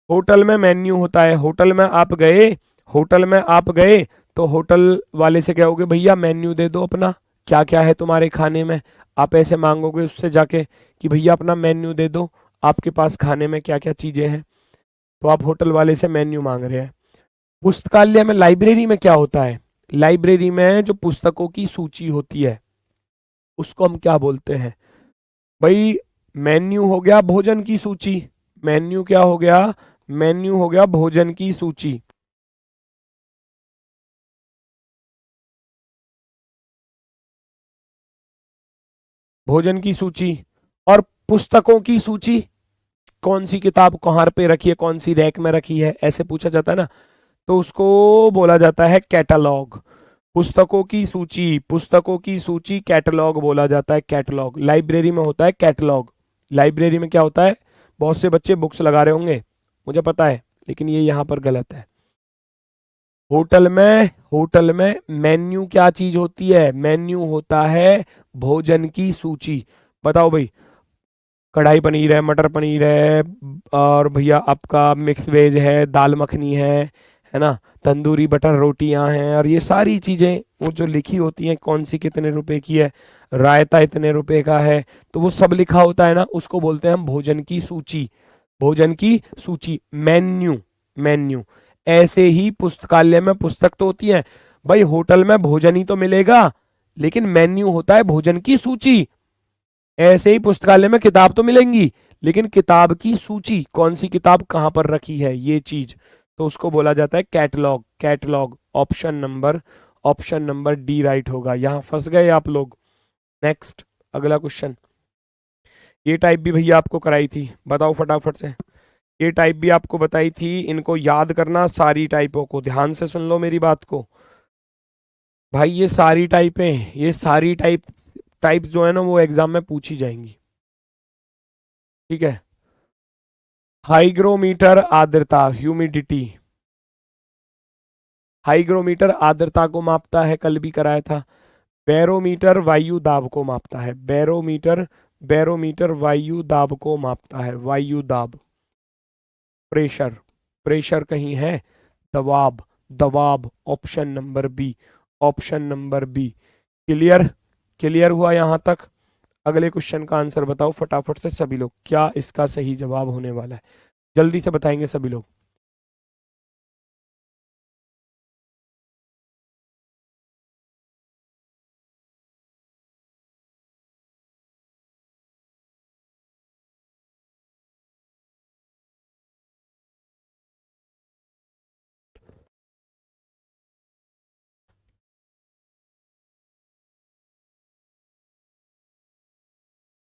hotel में मेन्यू होता है, होटल में आप गए, होटल में आप गए तो होटल वाले से कहोगे भैया मेन्यू दे दो अपना, क्या क्या है तुम्हारे खाने में। आप ऐसे मांगोगे उससे जाके कि भैया अपना मेन्यू दे दो, आपके पास खाने में क्या क्या चीजें हैं। तो आप होटल वाले से मेन्यू मांग रहे हैं। पुस्तकालय में, लाइब्रेरी में क्या होता है? लाइब्रेरी में जो पुस्तकों की सूची होती है उसको हम क्या बोलते हैं भाई? मेन्यू हो गया भोजन की सूची। मेन्यू क्या हो गया? मेन्यू हो गया भोजन की सूची। भोजन की सूची। और पुस्तकों की सूची, कौन सी किताब कहाँ पे रखी है, कौन सी रैक में रखी है, ऐसे पूछा जाता है ना, तो उसको बोला जाता है कैटलॉग। पुस्तकों की सूची, पुस्तकों की सूची कैटलॉग बोला जाता है, कैटलॉग। लाइब्रेरी में होता है कैटलॉग। लाइब्रेरी में क्या होता है? बहुत से बच्चे बुक्स लगा रहे होंगे, मुझे पता है, लेकिन ये यहां पर गलत है। होटल में, होटल में मेन्यू क्या चीज होती है? मेन्यू होता है भोजन की सूची। बताओ भाई, कढ़ाई पनीर है, मटर पनीर है, और भैया आपका मिक्स वेज है, दाल मखनी है ना, तंदूरी बटर रोटियां हैं, और ये सारी चीजें वो जो लिखी होती हैं, कौन सी कितने रुपए की है, रायता इतने रुपए का है, तो वो सब लिखा होता है ना, उसको बोलते हैं हम भोजन की सूची। भोजन की सूची, मेन्यू। मेन्यू। ऐसे ही पुस्तकालय में पुस्तक तो होती है भाई, होटल में भोजन ही तो मिलेगा, लेकिन मेन्यू होता है भोजन की सूची। ऐसे ही पुस्तकालय में किताब तो मिलेंगी, लेकिन किताब की सूची, कौन सी किताब कहां पर रखी है, ये चीज, तो उसको बोला जाता है catalogue. Catalogue. Option number D right होगा। यहां फंस गए आप लोग। नेक्स्ट, अगला क्वेश्चन। ये टाइप भी भैया आपको कराई थी, बताओ फटाफट से। ये टाइप भी आपको बताई थी, इनको याद करना, सारी टाइपों को ध्यान से सुन लो मेरी बात को भाई। ये सारी टाइपें, ये सारी टाइप जो है ना, वो एग्जाम में पूछी जाएंगी, ठीक है। हाइग्रोमीटर आर्द्रता, ह्यूमिडिटी। हाइग्रोमीटर आर्द्रता को मापता है, कल भी कराया था। बैरोमीटर वायु दाब को मापता है। बैरोमीटर वायु दाब को मापता है, वायु दाब। प्रेशर, प्रेशर कहीं है, दबाव, दबाव। Option number B, option number B. Clear? Clear हुआ यहां तक? अगले क्वेश्चन का आंसर बताओ फटाफट से सभी लोग, क्या इसका सही जवाब होने वाला है? जल्दी से बताएंगे सभी लोग।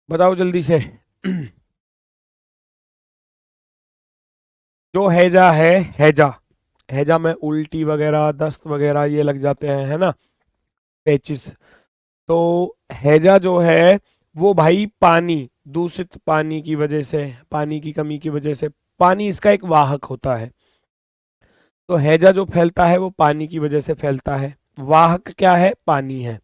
बताओ जल्दी से। जो हैजा है, हैजा, हैजा में उल्टी वगैरह, दस्त वगैरह ये लग जाते हैं, है ना, पेचिस। तो हैजा जो है वो भाई पानी, दूषित पानी की वजह से, पानी की कमी की वजह से, पानी इसका एक वाहक होता है, तो हैजा जो फैलता है वो पानी की वजह से फैलता है। वाहक क्या है? पानी है।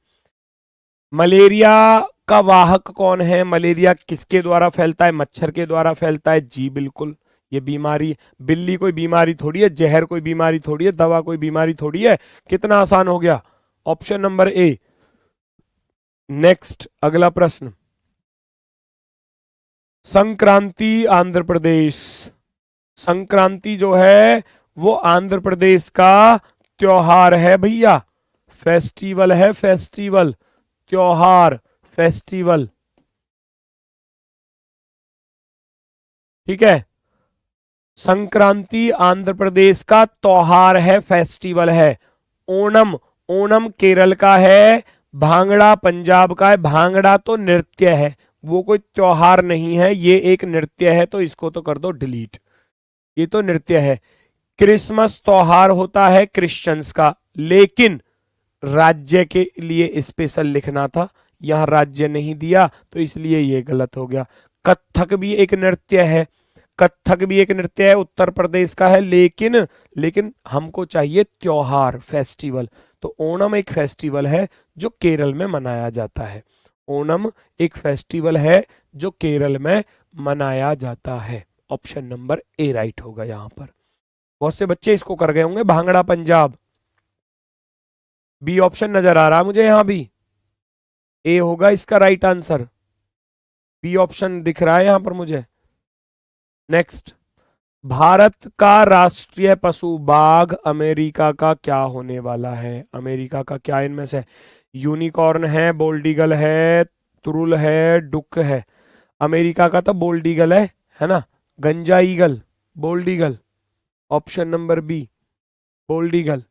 मलेरिया का वाहक कौन है? मलेरिया किसके द्वारा फैलता है? मच्छर के द्वारा फैलता है, जी बिल्कुल। ये बीमारी, बिल्ली कोई बीमारी थोड़ी है, जहर कोई बीमारी थोड़ी है, दवा कोई बीमारी थोड़ी है। कितना आसान हो गया, ऑप्शन नंबर ए। नेक्स्ट, अगला प्रश्न। संक्रांति आंध्र प्रदेश, संक्रांति जो है वो आंध्र प्रदेश का त्योहार है भैया, फेस्टिवल है, फेस्टिवल, त्योहार, फेस्टिवल, ठीक है। संक्रांति आंध्र प्रदेश का त्योहार है, फेस्टिवल है। ओणम, ओणम केरल का है, भांगड़ा पंजाब का है। भांगड़ा तो नृत्य है, वो कोई त्योहार नहीं है, ये एक नृत्य है, तो इसको तो कर दो डिलीट, ये तो नृत्य है। क्रिसमस त्योहार होता है क्रिश्चियंस का, लेकिन राज्य के लिए स्पेशल लिखना था, यहां राज्य नहीं दिया, तो इसलिए ये गलत हो गया। कथक भी एक नृत्य है, कथक भी एक नृत्य है, उत्तर प्रदेश का है, लेकिन लेकिन हमको चाहिए त्योहार, फेस्टिवल। तो ओणम एक फेस्टिवल है जो केरल में मनाया जाता है। ओणम एक फेस्टिवल है जो केरल में मनाया जाता है। ऑप्शन नंबर ए राइट होगा यहां पर। बहुत से बच्चे इसको कर गए होंगे, भांगड़ा पंजाब। बी ऑप्शन नजर आ रहा मुझे यहां भी, ए होगा इसका राइट आंसर। बी ऑप्शन दिख रहा है यहां पर मुझे। नेक्स्ट, भारत का राष्ट्रीय पशु बाघ, अमेरिका का क्या होने वाला है? अमेरिका का क्या इनमें से? यूनिकॉर्न है, बोल्ड ईगल है, तुरुल है, डुक है। अमेरिका का तो बोल्ड ईगल है ना? गंजा eagle, bold eagle. Option number B, bold eagle.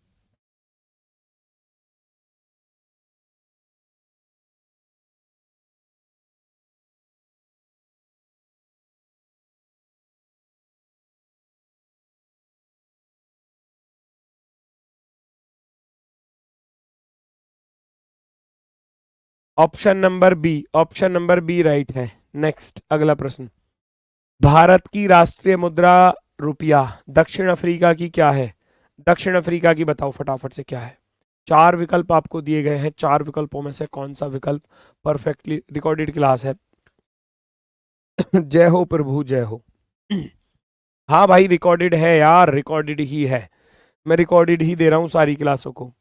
Option number B, option number B right है। नेक्स्ट, अगला प्रश्न। भारत की राष्ट्रीय मुद्रा रुपया, दक्षिण अफ्रीका की क्या है? दक्षिण अफ्रीका की बताओ फटाफट से क्या है? चार विकल्प आपको दिए गए हैं, चार विकल्पों में से कौन सा विकल्प परफेक्टली रिकॉर्डेड क्लास है? जय हो प्रभु, जय हो। हाँ भाई, रिकॉर्डेड है यार, रिकॉर्डेड ही है। मैं रिकॉर्डेड ही दे रहा हूँ सारी क्लासों को।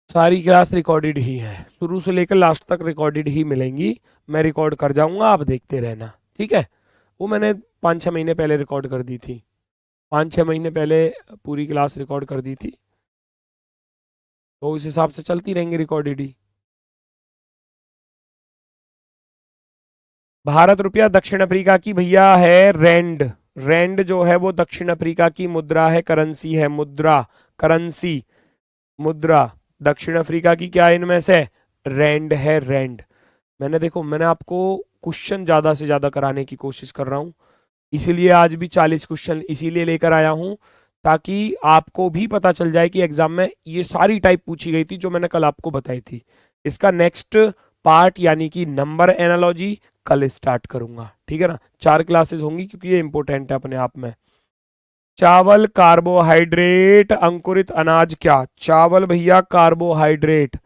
सारी क्लास रिकॉर्डेड ही है, शुरू से लेकर लास्ट तक रिकॉर्डेड ही मिलेंगी। मैं रिकॉर्ड कर जाऊंगा, आप देखते रहना, ठीक है? वो मैंने 5-6 महीने पहले रिकॉर्ड कर दी थी, 5-6 महीने पहले पूरी क्लास रिकॉर्ड कर दी थी, तो उस हिसाब से चलती रहेंगी रिकॉर्डेड ही। भारत रुपया दक्षिण अफ्रीका की भैया है रैंड। रैंड जो है वो दक्षिण अफ्रीका की मुद्रा है, करेंसी है, मुद्रा, करेंसी, मुद्रा। दक्षिण अफ्रीका की क्या है इनमें से? रैंड है, रैंड। मैंने देखो, मैंने आपको क्वेश्चन ज्यादा से ज्यादा कराने की कोशिश कर रहा हूं, इसीलिए आज भी 40 क्वेश्चन इसीलिए लेकर आया हूं, ताकि आपको भी पता चल जाए कि एग्जाम में ये सारी टाइप पूछी गई थी जो मैंने कल आपको बताई थी। इसका नेक्स्ट पार्ट यानी कि नंबर एनालॉजी कल स्टार्ट करूंगा, ठीक है ना? 4 क्लासेस होंगी क्योंकि ये इंपॉर्टेंट है अपने आप में। चावल कार्बोहाइड्रेट, अंकुरित अनाज क्या? चावल भैया कार्बोहाइड्रेट,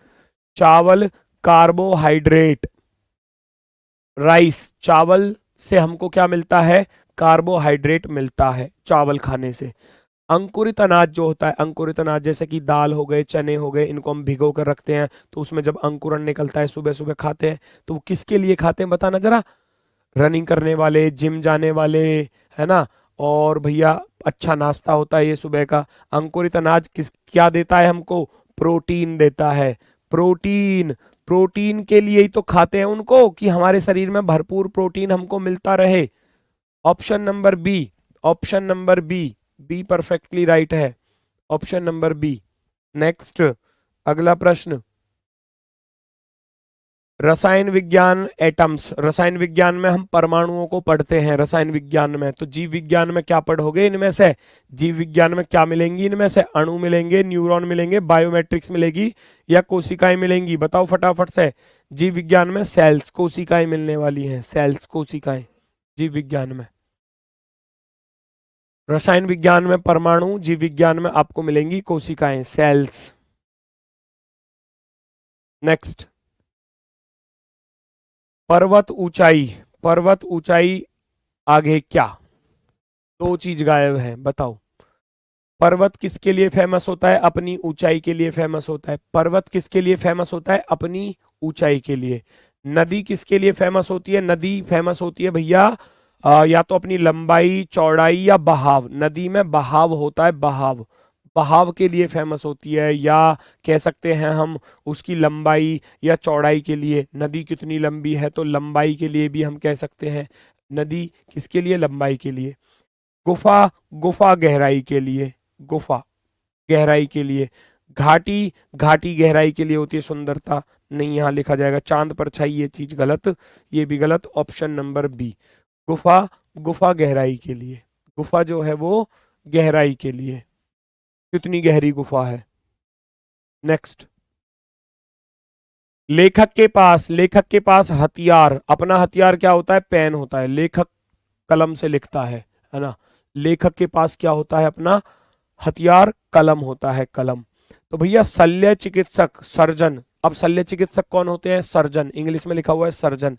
चावल कार्बोहाइड्रेट। राइस, चावल से हमको क्या मिलता है? कार्बोहाइड्रेट मिलता है चावल खाने से। अंकुरित अनाज जो होता है, अंकुरित अनाज जैसे कि दाल हो गए, चने हो गए, इनको हम भिगो कर रखते हैं, तो उसमें जब अंकुरन निकलता है सुबह सुबह खाते हैं, तो वो किसके लिए खाते हैं बताना जरा? रनिंग करने वाले, जिम जाने वाले, है ना? और भैया अच्छा नाश्ता होता है ये सुबह का। अंकुरित अनाज किस क्या देता है हमको? प्रोटीन देता है, प्रोटीन। प्रोटीन के लिए ही तो खाते हैं उनको, कि हमारे शरीर में भरपूर प्रोटीन हमको मिलता रहे। Option number B, option number B, B perfectly right है, ऑप्शन नंबर बी। नेक्स्ट, अगला प्रश्न। रसायन विज्ञान, एटम्स, रसायन विज्ञान में हम परमाणुओं को पढ़ते हैं, रसायन विज्ञान में। तो जीव विज्ञान में क्या पढ़ोगे इनमें से? जीव विज्ञान में क्या मिलेंगी इनमें से? अणु मिलेंगे, न्यूरॉन मिलेंगे, बायोमेट्रिक्स मिलेगी, या कोशिकाएं मिलेंगी? बताओ फटाफट से। जीव विज्ञान में सेल्स, कोशिकाएं मिलने वाली हैं, सेल्स, कोशिकाएं, जीव विज्ञान में। रसायन विज्ञान में परमाणु, जीव विज्ञान में आपको मिलेंगी कोशिकाएं, सेल्स। नेक्स्ट, पर्वत ऊंचाई, पर्वत ऊंचाई आगे क्या? दो चीज गायब है, बताओ। पर्वत किसके लिए फेमस होता है? अपनी ऊंचाई के लिए फेमस होता है। पर्वत किसके लिए फेमस होता है? अपनी ऊंचाई के लिए। नदी किसके लिए फेमस होती है? नदी फेमस होती है भैया या तो अपनी लंबाई, चौड़ाई, या बहाव। नदी में बहाव होता है, बहाव, बहाव के लिए फेमस होती है, या कह सकते हैं हम उसकी लंबाई या चौड़ाई के लिए। नदी कितनी लंबी है, तो लंबाई के लिए भी हम कह सकते हैं। नदी किसके लिए? लंबाई के लिए। गुफा, गुफा गहराई के लिए, गुफा गहराई के लिए। घाटी, घाटी गहराई के लिए होती है, सुंदरता। नहीं, यहां लिखा जाएगा चांद परछाई, ये चीज गलत, ये भी गलत। ऑप्शन नंबर बी, गुफा, गुफा गहराई के लिए। गुफा जो है वो गहराई के लिए, कितनी गहरी गुफा है। नेक्स्ट, लेखक के पास, लेखक के पास हथियार, अपना हथियार क्या होता है? पेन होता है। लेखक कलम से लिखता है ना? लेखक के पास क्या होता है? अपना हथियार कलम होता है, कलम। तो भैया शल्य चिकित्सक, सर्जन। अब शल्य चिकित्सक कौन होते हैं? सर्जन, इंग्लिश में लिखा हुआ है सर्जन।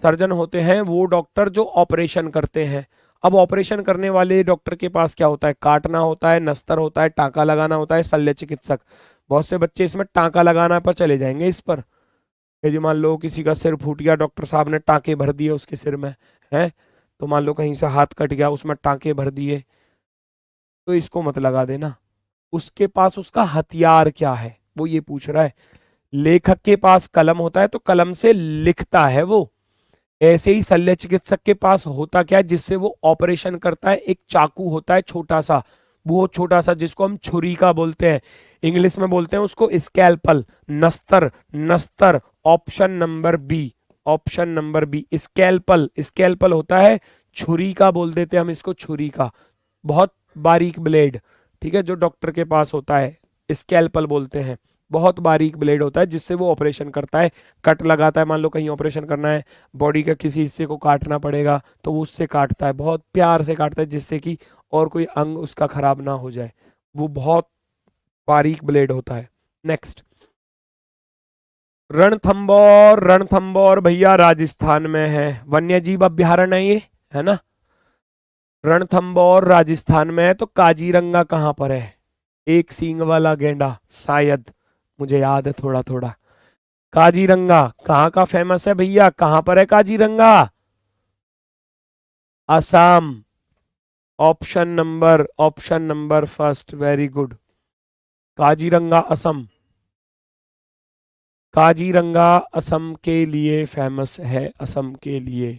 सर्जन होते हैं वो डॉक्टर जो ऑपरेशन करते हैं। अब ऑपरेशन करने वाले डॉक्टर के पास क्या होता है? काटना होता है, नस्तर होता है, टांका लगाना होता है, शल्य चिकित्सक। बहुत से बच्चे इसमें टांका लगाना पर चले जाएंगे इस पर, ये जो मान लो किसी का सिर फूट गया, डॉक्टर साहब ने टांके भर दिए उसके सिर में, है, तो मान लो कहीं से हाथ कट गया, उसमें टांके भर दिए, तो इसको मत लगा देना। उसके पास उसका हथियार क्या है वो ये पूछ रहा है। लेखक के पास कलम होता है तो कलम से लिखता है वो। ऐसे ही शल्य चिकित्सक के पास होता क्या है जिससे वो ऑपरेशन करता है, एक चाकू होता है छोटा सा, बहुत छोटा सा, जिसको हम छुरी का बोलते हैं, इंग्लिश में बोलते हैं उसको स्कैल्पल, नस्तर, नस्तर। Option number B, option number B scalpel, scalpel होता है छुरी का, बोल देते हैं हम इसको छुरी का, बहुत बारीक ब्लेड, ठीक है, जो डॉक्टर के पास होता है स्कैल्पल बोलते हैं, बहुत बारीक ब्लेड होता है जिससे वो ऑपरेशन करता है, कट लगाता है, मान लो कहीं ऑपरेशन करना है, बॉडी का किसी हिस्से को काटना पड़ेगा तो वो उससे काटता है, बहुत प्यार से काटता है जिससे कि और कोई अंग उसका खराब ना हो जाए, वो बहुत बारीक ब्लेड होता है। नेक्स्ट, रणथंबोर, रणथंबोर भैया राजस्थान में है, वन्य जीव अभ्यारण्य है ये, है ना, रणथंबोर राजस्थान में है। तो काजीरंगा कहाँ पर है? एक सींग वाला गेंडा, शायद, मुझे याद है थोड़ा थोड़ा। काजीरंगा कहाँ का फेमस है भैया, कहाँ पर है Kaziranga? Assam. Option number first, very good. Kaziranga Assam, Kaziranga Assam के लिए फेमस है, असम के लिए,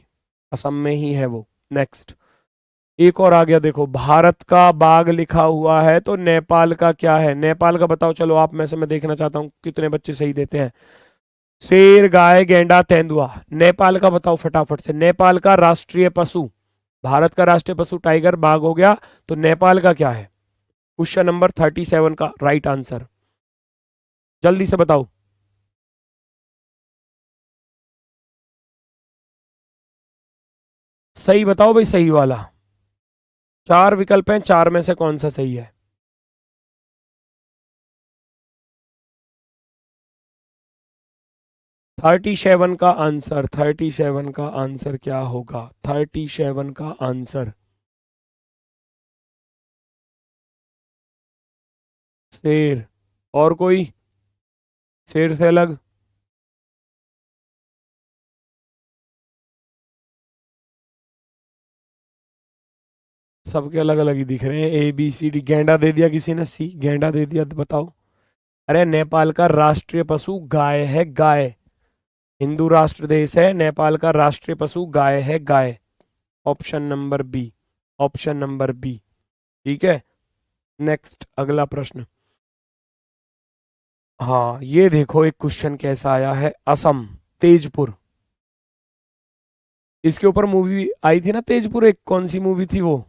असम में ही है वो। नेक्स्ट, एक और आ गया, देखो भारत का बाघ लिखा हुआ है तो नेपाल का क्या है? नेपाल का बताओ, चलो आप में से मैं देखना चाहता हूँ कितने बच्चे सही देते हैं। शेर, गाय, गेंडा, तेंदुआ, नेपाल का बताओ फटाफट से। नेपाल का राष्ट्रीय पशु, भारत का राष्ट्रीय पशु टाइगर, बाघ हो गया, तो नेपाल का क्या है? क्वेश्चन नंबर 37 का राइट आंसर, जल्दी से बताओ। सही बताओ भाई, सही वाला। चार विकल्प हैं, चार में से कौन सा सही है? थर्टी सेवन का आंसर, 37 का आंसर क्या होगा? 37 का आंसर शेर। और कोई शेर से अलग? सबके अलग अलग ही दिख रहे हैं, ए बी सी डी। गेंडा दे दिया किसी ने, सी, गेंडा दे दिया, तो बताओ। अरे नेपाल का राष्ट्रीय पशु गाय है, गाय। हिंदू राष्ट्र देश है, नेपाल का राष्ट्रीय पशु गाय है, गाय। Option number B, option number B, ठीक है। नेक्स्ट, अगला प्रश्न। हाँ, ये देखो एक क्वेश्चन कैसा आया है, असम, तेजपुर, इसके ऊपर मूवी आई थी ना तेजपुर, एक कौन सी मूवी थी वो?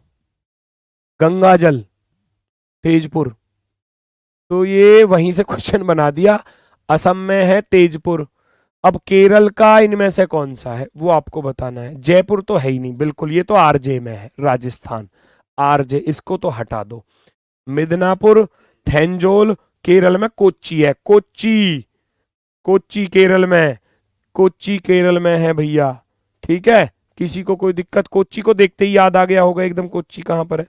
गंगा जल, तेजपुर। तो ये वहीं से क्वेश्चन बना दिया, असम में है तेजपुर। अब केरल का इनमें से कौन सा है वो आपको बताना है। जयपुर तो है ही नहीं बिल्कुल, ये तो आरजे में है, राजस्थान, आरजे, इसको तो हटा दो। मिदनापुर, थेंजोल, केरल में कोच्चि है, कोच्चि, कोच्चि केरल में, कोच्चि केरल में है भैया, ठीक है। किसी को कोई दिक्कत? कोच्चि को देखते ही याद आ गया होगा एकदम कोच्चि कहाँ पर है।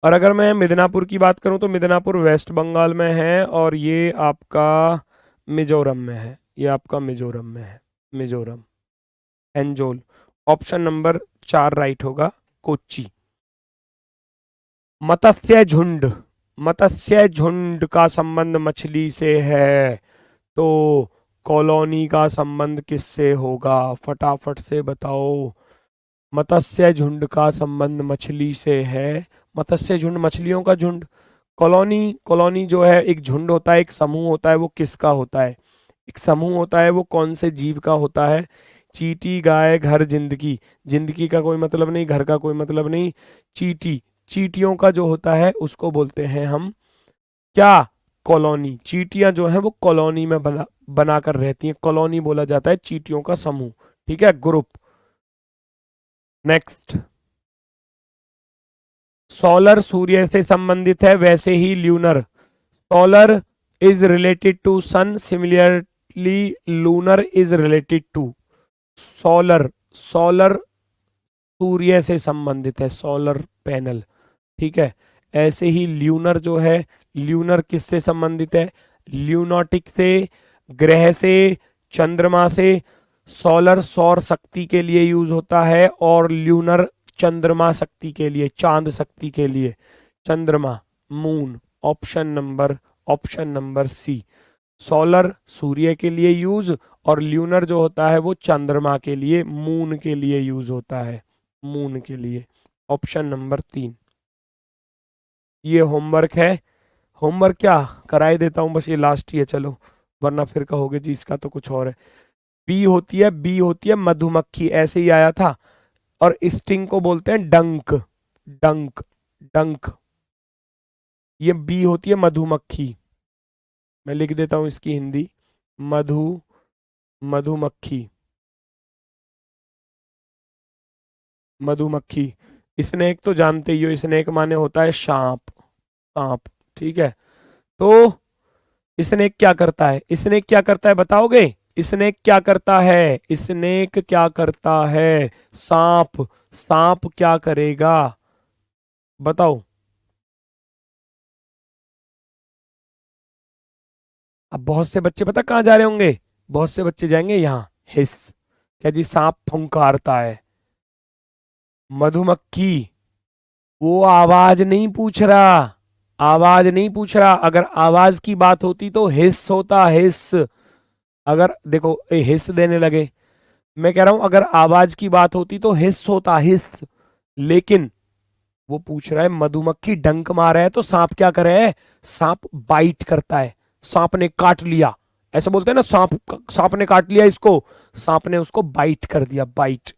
और अगर मैं मिदनापुर की बात करूं तो मिदनापुर वेस्ट बंगाल में है, और ये आपका मिजोरम में है, ये आपका मिजोरम में है, मिजोरम। एंजोल, ऑप्शन नंबर 4 राइट होगा, कोच्चि। मत्स्य झुंड, मत्स्य झुंड का संबंध मछली से है, तो कॉलोनी का संबंध किससे होगा? फटाफट से बताओ। मत्स्य झुंड का संबंध मछली से है, मत्स्य झुंड मछलियों का झुंड। कॉलोनी, कॉलोनी जो है एक झुंड होता है, एक समूह होता है, वो किसका होता है? एक समूह होता है, वो कौन से जीव का होता है? चींटी, गाय, घर, जिंदगी, जिंदगी का कोई मतलब नहीं, घर का कोई मतलब नहीं, चींटी, चींटियों का जो होता है उसको बोलते हैं हम क्या? कॉलोनी। चींटियां जो है वो कॉलोनी में बनाकर रहती हैं, कॉलोनी बोला जाता है चींटियों का समूह, ठीक है, ग्रुप। नेक्स्ट, सोलर सूर्य से संबंधित है, वैसे ही lunar, solar is related to sun, similarly lunar is related to solar, solar सूर्य से संबंधित है, सोलर पैनल, ठीक है। ऐसे ही ल्यूनर जो है, ल्यूनर किससे संबंधित है? ल्यूनोटिक से, ग्रह से, चंद्रमा से सोलर सौर शक्ति के लिए यूज होता है, और ल्यूनर चंद्रमा शक्ति के लिए, चांद शक्ति के लिए। चंद्रमा, moon, option number C. Solar सूर्य के लिए यूज, और ल्यूनर जो होता है वो चंद्रमा के लिए, मून के लिए यूज होता है, मून के लिए। Option number 3। ये होमवर्क है। होमवर्क क्या कराई देता हूं, बस ये लास्ट ही है, चलो, वरना फिर कहोगे जी इसका तो कुछ और है। बी होती है मधुमक्खी, ऐसे ही आया था। और स्टिंग को बोलते हैं डंक, डंक, डंक। ये बी होती है मधुमक्खी। मैं लिख देता हूं इसकी हिंदी, मधुमक्खी, मधुमक्खी। स्नेक तो जानते ही हो, स्नेक माने होता है सांप, सांप, ठीक है। तो स्नेक क्या करता है, स्नेक क्या करता है बताओगे? स्नेक क्या करता है, स्नेक क्या करता है? सांप, सांप क्या करेगा बताओ? अब बहुत से बच्चे पता कहाँ जा रहे होंगे, बहुत से बच्चे जाएंगे यहाँ, हिस, क्या जी सांप फुंकारता है। मधुमक्खी, वो आवाज नहीं पूछ रहा, आवाज नहीं पूछ रहा। अगर आवाज की बात होती तो हिस होता, हिस। अगर देखो हिस देने लगे, मैं कह रहा हूं अगर आवाज की बात होती तो हिस होता, हिस। लेकिन वो पूछ रहा है मधुमक्खी डंक मारा है तो सांप क्या करे है? सांप बाइट करता है, सांप ने काट लिया, ऐसा बोलते हैं ना, सांप, सांप ने काट लिया इसको, सांप ने उसको बाइट कर दिया, bite.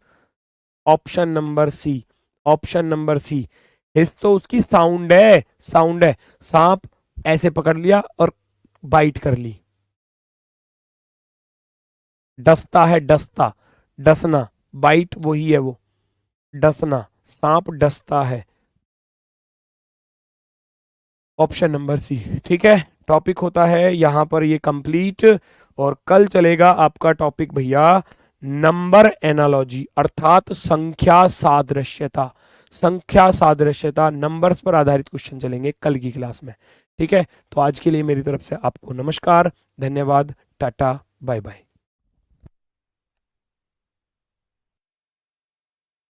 Option number C, option number C. Hiss तो उसकी साउंड है, साउंड है। सांप ऐसे पकड़ लिया और बाइट कर ली। डसता है, डसता, डसना, बाइट वही है वो, डसना, सांप डसता है। ऑप्शन नंबर सी, ठीक है। टॉपिक होता है यहां पर ये कंप्लीट, और कल चलेगा आपका टॉपिक भैया नंबर एनालॉजी, अर्थात संख्या सादृश्यता। संख्या सादृश्यता, नंबर्स पर आधारित क्वेश्चन चलेंगे कल की क्लास में, ठीक है। तो आज के लिए मेरी तरफ से आपको नमस्कार, धन्यवाद, टाटा, बाय बाय।